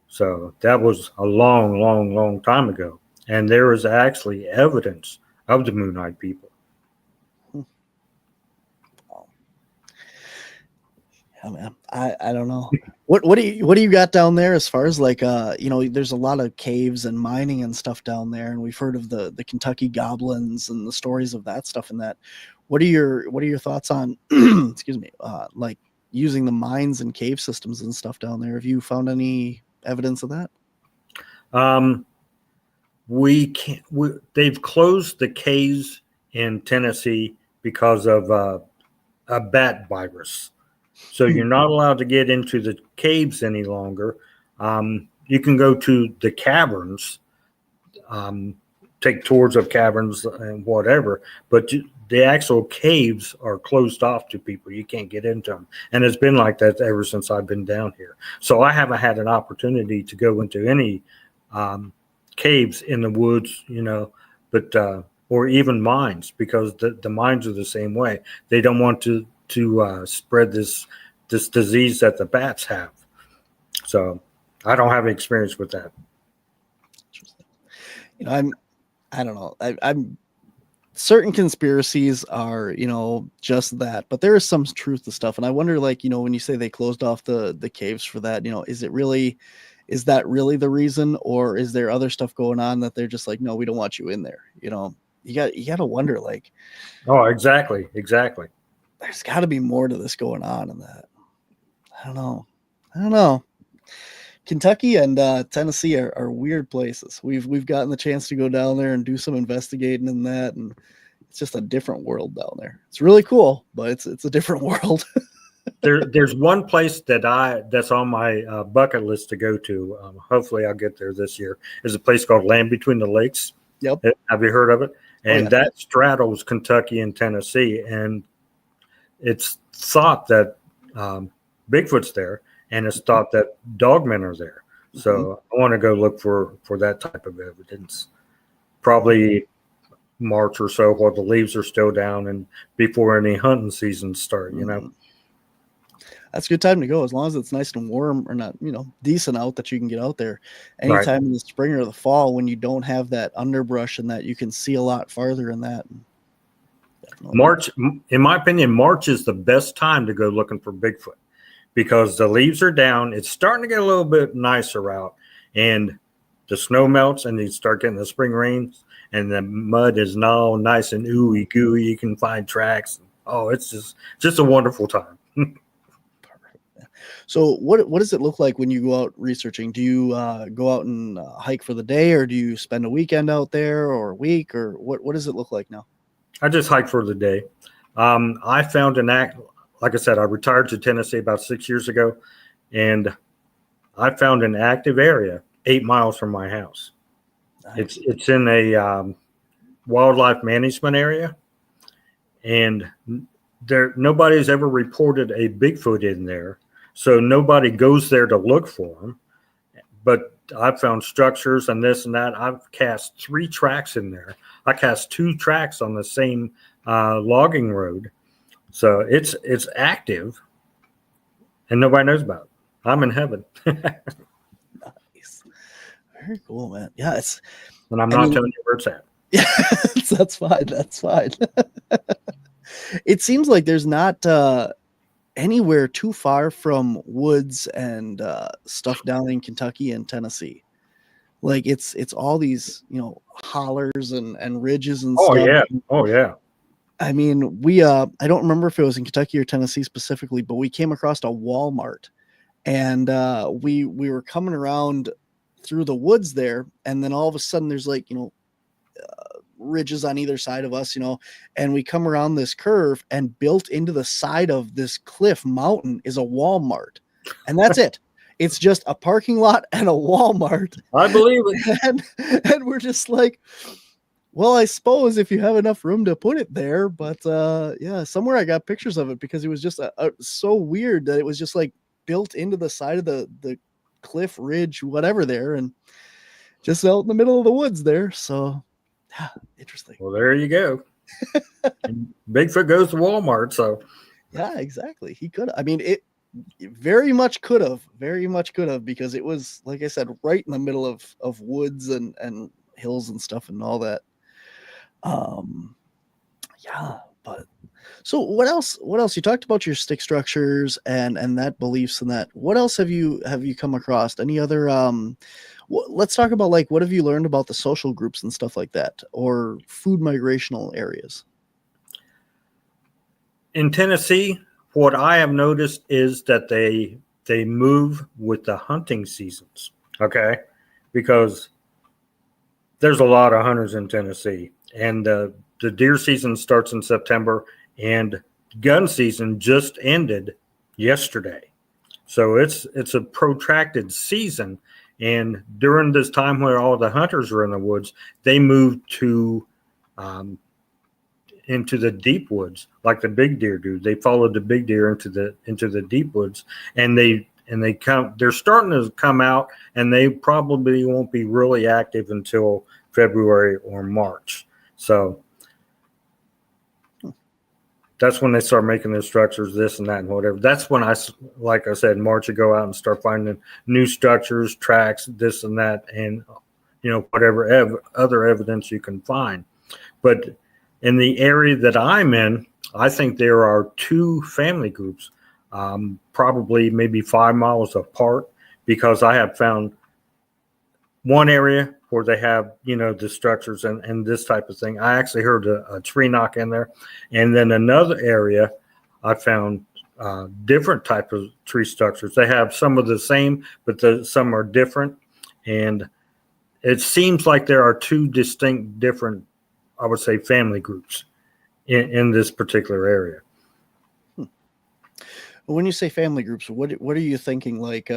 Speaker 4: So that was a long, long, long time ago. And there is actually evidence of the moon-eyed people.
Speaker 2: Yeah, man. I don't know. What do you got down there as far as like there's a lot of caves and mining and stuff down there, and we've heard of the Kentucky goblins and the stories of that stuff and that. What are your thoughts on excuse me, like using the mines and cave systems and stuff down there? Have you found any evidence of that?
Speaker 4: They've closed the caves in Tennessee because of a bat virus. So you're not allowed to get into the caves any longer. You can go to the caverns, take tours of caverns and whatever, but the actual caves are closed off to people. You can't get into them. And it's been like that ever since I've been down here. So I haven't had an opportunity to go into any caves in the woods, but or even mines, because the mines are the same way. They don't want to spread this disease that the bats have. So I don't have experience with that.
Speaker 2: I don't know. I'm certain conspiracies are, just that, but there is some truth to stuff. And I wonder, like, when you say they closed off the caves for that, is that really the reason, or is there other stuff going on that they're just like, no, we don't want you in there? You got to wonder, like,
Speaker 4: oh, exactly.
Speaker 2: There's got to be more to this going on in that. I don't know. Kentucky and Tennessee are weird places. We've gotten the chance to go down there and do some investigating in that, and it's just a different world down there. It's really cool, but it's a different world.
Speaker 4: There's one place that's on my bucket list to go to. Hopefully I'll get there this year. Is a place called Land Between the Lakes.
Speaker 2: Yep.
Speaker 4: Have you heard of it? And
Speaker 2: yeah.
Speaker 4: That straddles Kentucky and Tennessee, and it's thought that Bigfoot's there, and it's thought that dogmen are there. So I want to go look for that type of evidence. Probably March or so, while the leaves are still down and before any hunting seasons start.
Speaker 2: That's a good time to go, as long as it's nice and warm, or not, decent out, that you can get out there. Anytime right. In the spring or the fall, when you don't have that underbrush and that, you can see a lot farther in that.
Speaker 4: March, in my opinion, March is the best time to go looking for Bigfoot, because the leaves are down. It's starting to get a little bit nicer out, and the snow melts, and you start getting the spring rains, and the mud is now nice and ooey gooey. You can find tracks. Oh, it's just a wonderful time.
Speaker 2: So what does it look like when you go out researching? Do you go out and hike for the day, or do you spend a weekend out there, or a week, or what does it look like now?
Speaker 4: I just hike for the day. I found like I said, I retired to Tennessee about 6 years ago, and I found an active area 8 miles from my house. Nice. It's in a wildlife management area, and nobody's ever reported a Bigfoot in there. So nobody goes there to look for them, but I've found structures and this and that. I've cast 3 tracks in there. I cast 2 tracks on the same logging road. So it's active and nobody knows about it. I'm in heaven.
Speaker 2: Nice. Very cool, man. Yeah,
Speaker 4: And I'm not telling you where it's at.
Speaker 2: Yeah, that's fine. That's fine. It seems like there's not anywhere too far from woods and stuff down in Kentucky and Tennessee. Like it's all these, hollers and ridges and stuff.
Speaker 4: Yeah. Oh yeah.
Speaker 2: I mean, we I don't remember if it was in Kentucky or Tennessee specifically, but we came across a Walmart, and we were coming around through the woods there, and then all of a sudden there's like, ridges on either side of us, and we come around this curve, and built into the side of this cliff mountain is a Walmart, and that's it. It's just a parking lot and a Walmart.
Speaker 4: I believe it.
Speaker 2: And we're just like, well, I suppose if you have enough room to put it there, but yeah, somewhere I got pictures of it because it was just so weird that it was just like built into the side of the cliff ridge, whatever there, and just out in the middle of the woods there. So yeah, interesting.
Speaker 4: Well, there you go. Bigfoot goes to Walmart, so
Speaker 2: yeah, exactly. He could. I mean, it very much could have, because it was, like I said, right in the middle of woods and hills and stuff and all that. Yeah, but so what else you talked about your stick structures and that beliefs and that. What else have you come across? Any other let's talk about, like, what have you learned about the social groups and stuff like that, or food migrational areas?
Speaker 4: In Tennessee, what I have noticed is that they move with the hunting seasons, okay? Because there's a lot of hunters in Tennessee, and the deer season starts in September, and gun season just ended yesterday. So it's a protracted season, and during this time where all the hunters are in the woods, they move to into the deep woods like the big deer do. They follow the big deer into the deep woods, and they're starting to come out, and they probably won't be really active until February or March. So that's when they start making their structures, this and that and whatever. That's when like I said, March, you go out and start finding new structures, tracks, this and that, and whatever other evidence you can find. But in the area that I'm in, I think there are 2 family groups, probably maybe 5 miles apart, because I have found one area where they have, the structures and this type of thing. I actually heard a tree knock in there. And then another area, I found different type of tree structures. They have some of the same, but some are different. And it seems like there are 2 distinct different, I would say, family groups in this particular area.
Speaker 2: When you say family groups, what are you thinking? Like,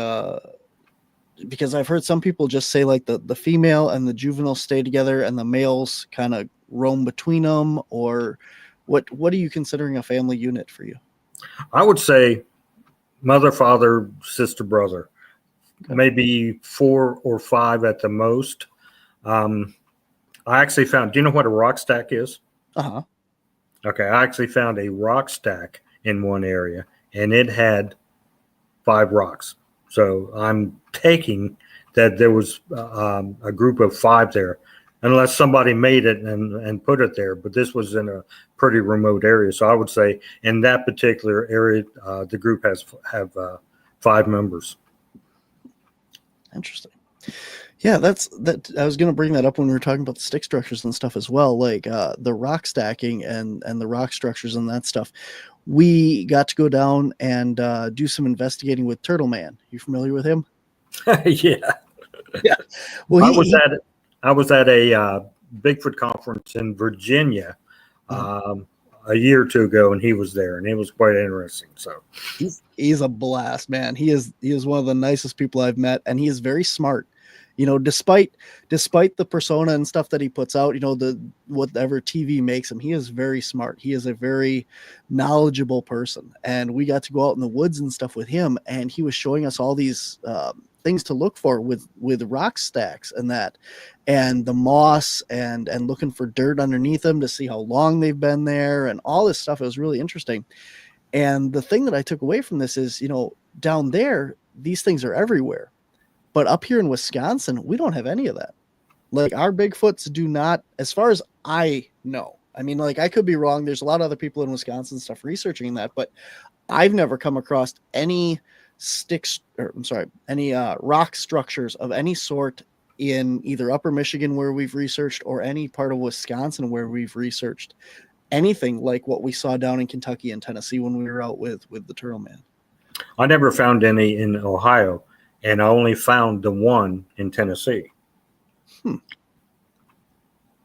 Speaker 2: because I've heard some people just say, like, the female and the juvenile stay together and the males kind of roam between them, or what are you considering a family unit for you?
Speaker 4: I would say mother, father, sister, brother, okay. Maybe 4 or 5 at the most. I actually found, do you know what a rock stack is?
Speaker 2: Uh-huh.
Speaker 4: Okay. I actually found a rock stack in one area, and it had 5 rocks. So I'm taking that there was a group of 5 there, unless somebody made it and put it there. But this was in a pretty remote area. So I would say in that particular area, the group have 5 members.
Speaker 2: Interesting. Yeah, that. I was going to bring that up when we were talking about the stick structures and stuff as well, like the rock stacking and the rock structures and that stuff. We got to go down and do some investigating with Turtle Man. You familiar with him?
Speaker 4: Yeah.
Speaker 2: Yeah. Well,
Speaker 4: I was at a Bigfoot conference in Virginia a year or 2 ago, and he was there, and it was quite interesting. So
Speaker 2: he's a blast, man. He is one of the nicest people I've met, and he is very smart. Despite the persona and stuff that he puts out, the whatever TV makes him, he is very smart. He is a very knowledgeable person, and we got to go out in the woods and stuff with him, and he was showing us all these things to look for with rock stacks and that, and the moss and looking for dirt underneath them to see how long they've been there and all this stuff. It was really interesting. And the thing that I took away from this is, down there, these things are everywhere. But up here in Wisconsin, we don't have any of that. Like, our Bigfoots do not, as far as I know. I mean, like, I could be wrong. There's a lot of other people in Wisconsin stuff researching that, but I've never come across any rock structures of any sort in either Upper Michigan where we've researched or any part of Wisconsin where we've researched anything like what we saw down in Kentucky and Tennessee when we were out with the Turtle Man.
Speaker 4: I never found any in Ohio, and I only found the one in Tennessee.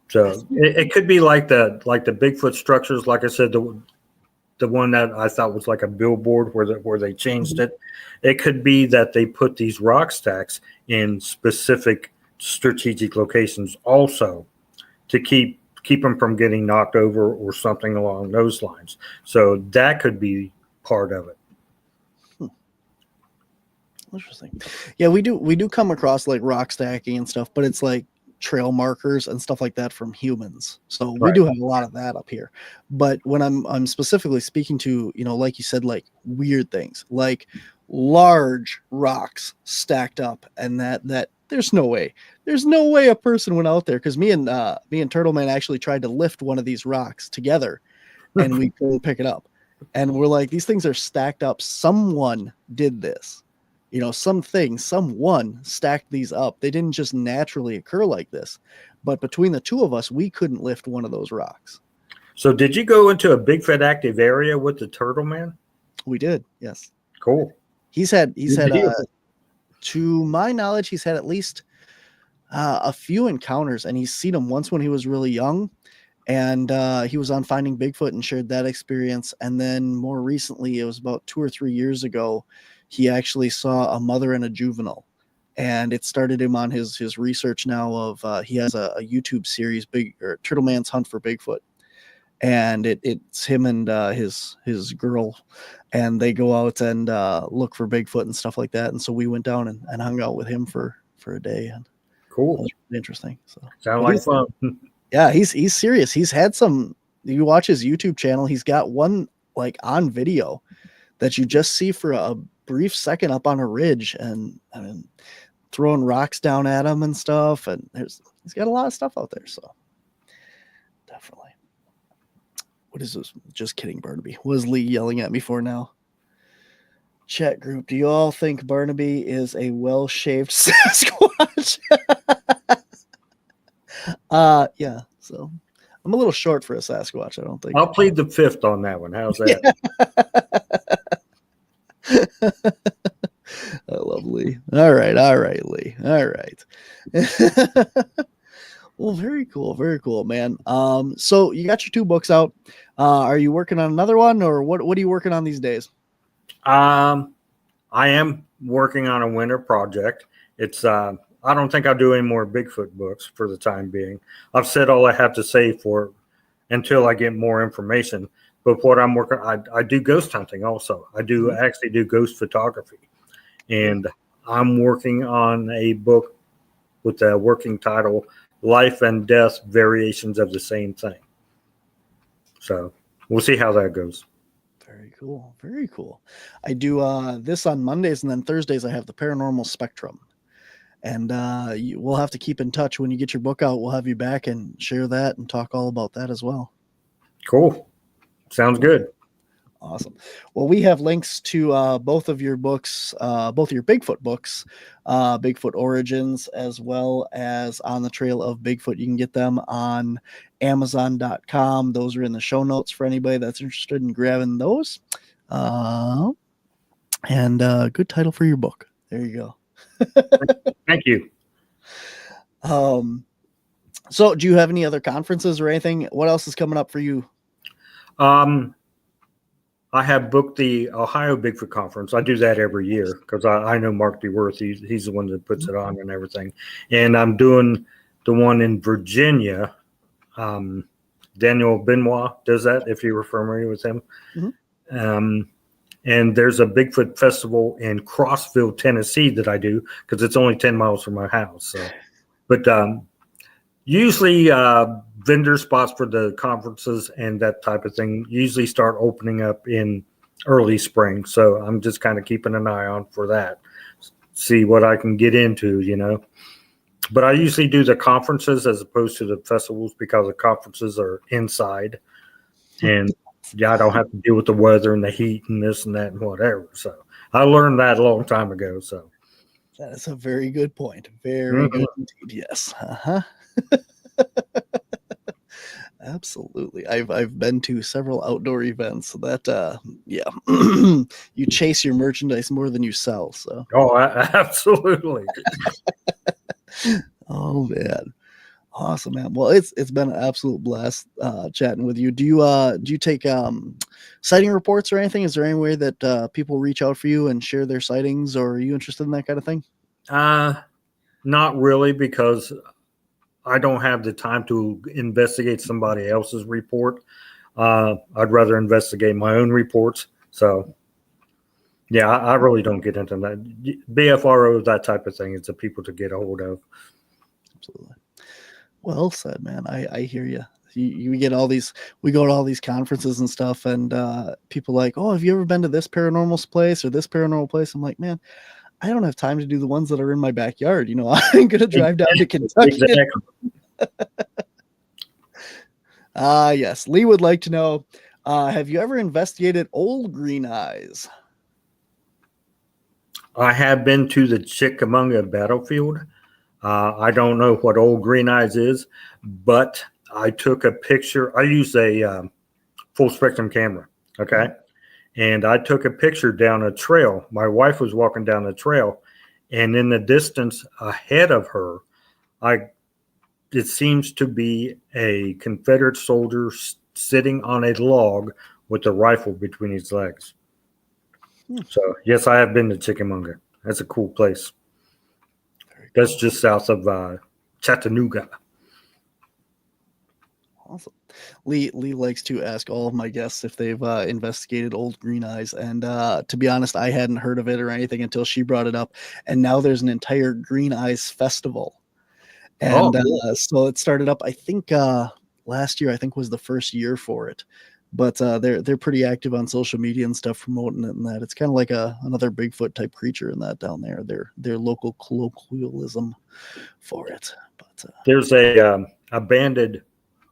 Speaker 4: So it could be like the Bigfoot structures. Like I said, the one that I thought was like a billboard where they changed it. It could be that they put these rock stacks in specific strategic locations also to keep them from getting knocked over or something along those lines. So that could be part of it.
Speaker 2: Interesting. Yeah, we do come across like rock stacking and stuff, but it's like trail markers and stuff like that from humans. So we do have a lot of that up here. But when I'm specifically speaking to, like you said, like weird things, like large rocks stacked up, and that there's no way a person went out there, because me and Turtle Man actually tried to lift one of these rocks together and we couldn't pick it up. And we're like, these things are stacked up. Someone did this. Someone stacked these up. They didn't just naturally occur like this. But between the two of us, we couldn't lift one of those rocks.
Speaker 4: So did you go into a Bigfoot active area with the Turtle Man?
Speaker 2: We did, yes.
Speaker 4: Cool.
Speaker 2: He's had to my knowledge, he's had at least a few encounters, and he's seen them once when he was really young. And he was on Finding Bigfoot and shared that experience. And then more recently, it was about 2 or 3 years ago, he actually saw a mother and a juvenile, and it started him on his research now of he has a YouTube series, Turtle Man's Hunt for Bigfoot, and it's him and his girl, and they go out and look for Bigfoot and stuff like that. And so we went down and hung out with him for a day, and
Speaker 4: cool.
Speaker 2: That was really interesting. So
Speaker 4: sounds like fun.
Speaker 2: Yeah, he's serious. He's had some. You watch his YouTube channel, he's got one like on video that you just see for a brief second up on a ridge, and I mean, throwing rocks down at him and stuff. And he's got a lot of stuff out there. So definitely. What is this? Just kidding, Barnaby. What is Lee yelling at me for now? Chat group. Do you all think Barnaby is a well-shaved Sasquatch? Yeah. So I'm a little short for a Sasquatch, I don't think.
Speaker 4: I'll plead the fifth on that one. How's that?
Speaker 2: I love Lee. All right, Lee. All right. Well, very cool, man. So you got your 2 books out. Are you working on another one, or what are you working on these days?
Speaker 4: I am working on a winter project. It's I don't think I'll do any more Bigfoot books for the time being. I've said all I have to say for until I get more information. But what I'm working, I do ghost hunting also. I do actually do ghost photography, and I'm working on a book with the working title "Life and Death: Variations of the Same Thing." So we'll see how that goes.
Speaker 2: Very cool. Very cool. I do this on Mondays, and then Thursdays I have the Paranormal Spectrum. And we'll have to keep in touch when you get your book out. We'll have you back and share that and talk all about that as well.
Speaker 4: Cool. Sounds good.
Speaker 2: Awesome. Well, we have links to both of your books, both of your Bigfoot books, Bigfoot Origins, as well as On the Trail of Bigfoot. You can get them on Amazon.com. Those are in the show notes for anybody that's interested in grabbing those. And good title for your book. There you go.
Speaker 4: Thank you.
Speaker 2: So do you have any other conferences or anything? What else is coming up for you?
Speaker 4: I have booked the Ohio Bigfoot Conference. I do that every year because I know Mark DeWorth. He's the one that puts it on and everything. And I'm doing the one in Virginia. Daniel Benoit does that, if you're familiar with him. Mm-hmm. And there's a Bigfoot festival in Crossville, Tennessee that I do because it's only 10 miles from my house. So, but usually vendor spots for the conferences and that type of thing usually start opening up in early spring. So I'm just kind of keeping an eye on for that, see what I can get into, you know. But I usually do the conferences as opposed to the festivals because the conferences are inside. And yeah, I don't have to deal with the weather and the heat and this and that and whatever. So I learned that a long time ago. So
Speaker 2: that is a very good point. Very good indeed. Yes. Uh-huh. Absolutely. I've been to several outdoor events that yeah. You chase your merchandise more than you sell. So
Speaker 4: absolutely.
Speaker 2: oh man. Awesome, man. Well, it's been an absolute blast chatting with you. Do you take sighting reports or anything? Is there any way that people reach out for you and share their sightings, or are you interested in that kind of thing?
Speaker 4: Not really, because I don't have the time to investigate somebody else's report. I'd rather investigate my own reports. So yeah, I really don't get into that. BFRO, that type of thing, is the people to get a hold of.
Speaker 2: Absolutely. Well said, man. I hear you. We get all these, we go to all these conferences and stuff, and people like, oh, have you ever been to this paranormal place or this paranormal place? I'm like, man, I don't have time to do the ones that are in my backyard. You know, I'm going to drive down to Kentucky. Exactly. Yes. Lee would like to know, have you ever investigated old green eyes?
Speaker 4: I have been to the Chickamauga battlefield. I don't know what old green eyes is, but I took a picture. I used a full spectrum camera. Okay. And I took a picture down a trail. My wife was walking down the trail, and in the distance ahead of her, it seems to be a Confederate soldier sitting on a log with a rifle between his legs. So yes, I have been to Chickamauga. That's a cool place. That's just south of Chattanooga.
Speaker 2: Awesome. Lee likes to ask all of my guests if they've investigated old green eyes, and to be honest, I hadn't heard of it or anything until she brought it up, and now there's an entire green eyes festival, and cool. So it started up, I think last year, I think, was the first year for it, but they're pretty active on social media and stuff, promoting it, and that it's kind of like another Bigfoot type creature in that down there, their local colloquialism for it. But
Speaker 4: there's a abandoned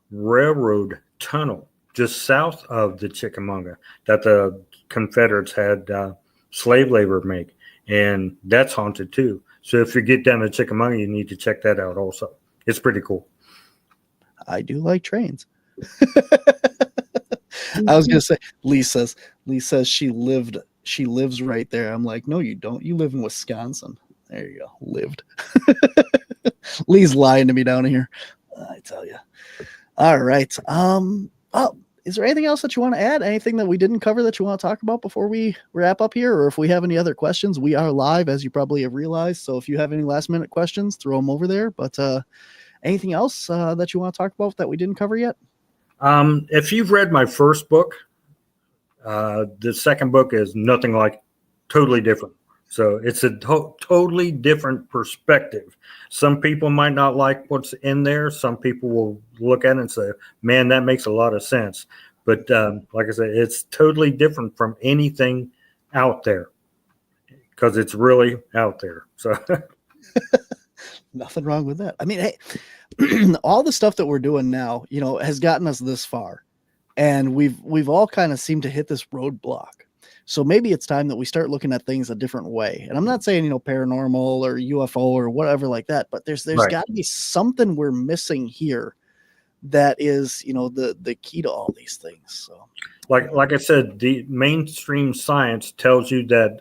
Speaker 4: railroad tunnel just south of the Chickamauga that the Confederates had slave labor make, and that's haunted too. So if you get down to Chickamauga, you need to check that out also. It's pretty cool.
Speaker 2: I do like trains. I was gonna say, Lee says she lives right there. I'm like, no, you don't. You live in Wisconsin. There you go. Lived. Lee's lying to me down here. I tell you. All right. Is there anything else that you want to add? Anything that we didn't cover that you want to talk about before we wrap up here? Or if we have any other questions, we are live, as you probably have realized. So if you have any last minute questions, throw them over there. But anything else that you want to talk about that we didn't cover yet?
Speaker 4: If you've read my first book, the second book is nothing like, totally different. So it's a totally different perspective. Some people might not like what's in there. Some people will look at it and say, man, that makes a lot of sense. But like I said, it's totally different from anything out there because it's really out there. So
Speaker 2: nothing wrong with that. I mean, hey, all the stuff that we're doing now, you know, has gotten us this far, and we've all kind of seemed to hit this roadblock. So maybe it's time that we start looking at things a different way. And I'm not saying, you know, paranormal or UFO or whatever like that, but there's right. Got to be something we're missing here that is, you know, the key to all these things. So
Speaker 4: like I said, the mainstream science tells you that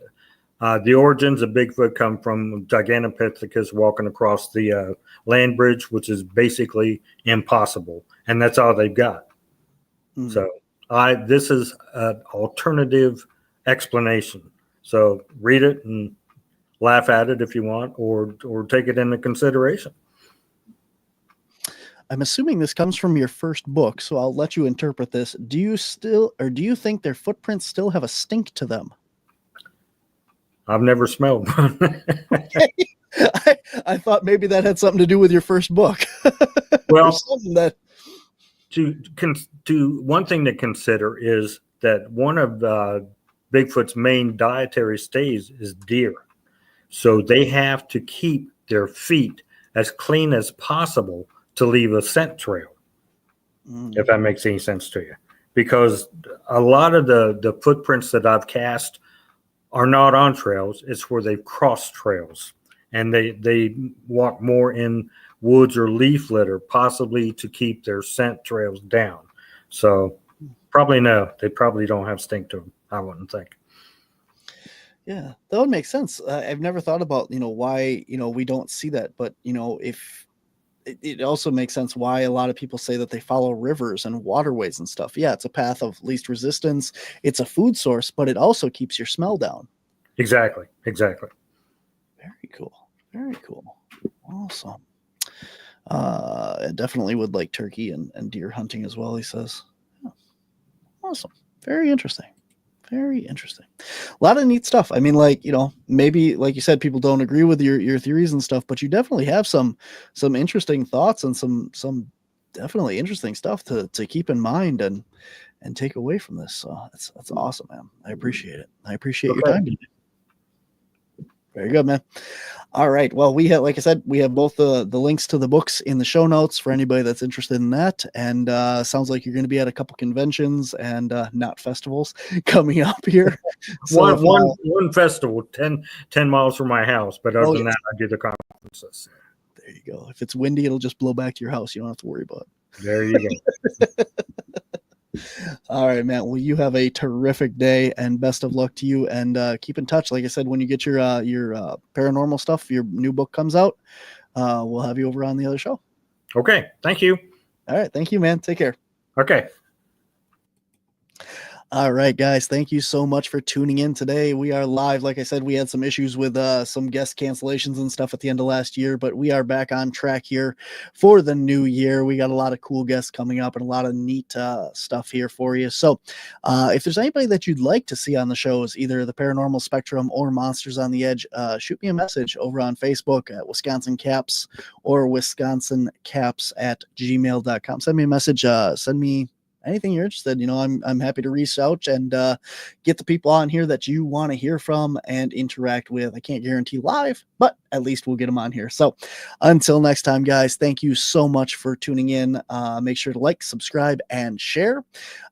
Speaker 4: the origins of Bigfoot come from Gigantopithecus walking across the land bridge, which is basically impossible. And that's all they've got. Mm-hmm. So this is an alternative explanation. So read it and laugh at it if you want, or take it into consideration.
Speaker 2: I'm assuming this comes from your first book, so I'll let you interpret this. Do you think their footprints still have a stink to them?
Speaker 4: I've never smelled one.
Speaker 2: I thought maybe that had something to do with your first book.
Speaker 4: Well,
Speaker 2: Or something that
Speaker 4: to one thing to consider is that one of Bigfoot's main dietary stays is deer. So they have to keep their feet as clean as possible to leave a scent trail, if that makes any sense to you. Because a lot of the footprints that I've cast are not on trails. It's where they've crossed trails. And they walk more in woods or leaf litter, possibly to keep their scent trails down. So probably no, they probably don't have stink to them, I wouldn't think.
Speaker 2: Yeah, that would make sense. I've never thought about, why, we don't see that. But, if it also makes sense why a lot of people say that they follow rivers and waterways and stuff. Yeah, it's a path of least resistance. It's a food source, but it also keeps your smell down.
Speaker 4: Exactly.
Speaker 2: Very cool. Very cool. Awesome. I definitely would like turkey and deer hunting as well, he says. Yeah. Awesome. Very interesting. Very interesting. A lot of neat stuff. I mean, maybe like you said, people don't agree with your theories and stuff, but you definitely have some interesting thoughts and some definitely interesting stuff to keep in mind and take away from this. So that's awesome, man. I appreciate it. I appreciate your time today. Very good, man. All right. Well, we have, like I said, we have both the links to the books in the show notes for anybody that's interested in that. And sounds like you're going to be at a couple conventions and not festivals coming up here. So
Speaker 4: one festival, 10 miles from my house. But other than that, I do the conferences.
Speaker 2: There you go. If it's windy, it'll just blow back to your house. You don't have to worry about it.
Speaker 4: There you go.
Speaker 2: All right, man. Well, you have a terrific day and best of luck to you, and keep in touch. Like I said, when you get your paranormal stuff, your new book comes out, we'll have you over on the other show.
Speaker 4: Okay. Thank you.
Speaker 2: All right. Thank you, man. Take care.
Speaker 4: Okay.
Speaker 2: All right, guys. Thank you so much for tuning in today. We are live. Like I said, we had some issues with some guest cancellations and stuff at the end of last year, but we are back on track here for the new year. We got a lot of cool guests coming up and a lot of neat stuff here for you. So if there's anybody that you'd like to see on the shows, either the Paranormal Spectrum or Monsters on the Edge, shoot me a message over on Facebook at Wisconsin Caps or wisconsincaps@gmail.com. Send me a message. Send me anything you're interested in. I'm happy to research and get the people on here that you want to hear from and interact with. I can't guarantee live, but at least we'll get them on here. So until next time, guys, thank you so much for tuning in. Make sure to like, subscribe, and share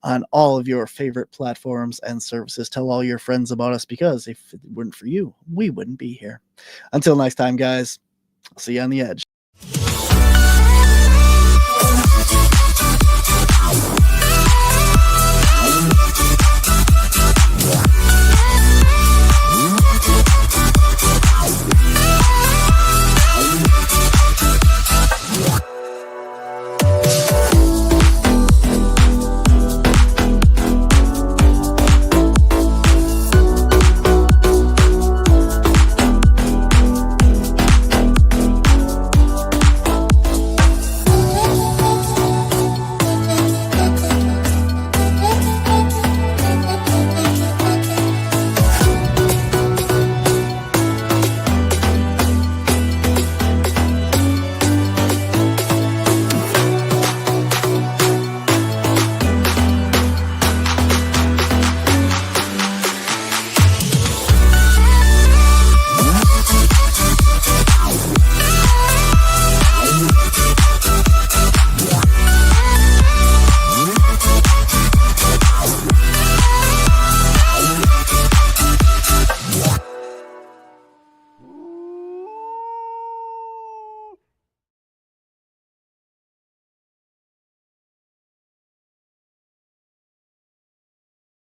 Speaker 2: on all of your favorite platforms and services. Tell all your friends about us, because if it weren't for you, we wouldn't be here. Until next time, guys, see you on the edge.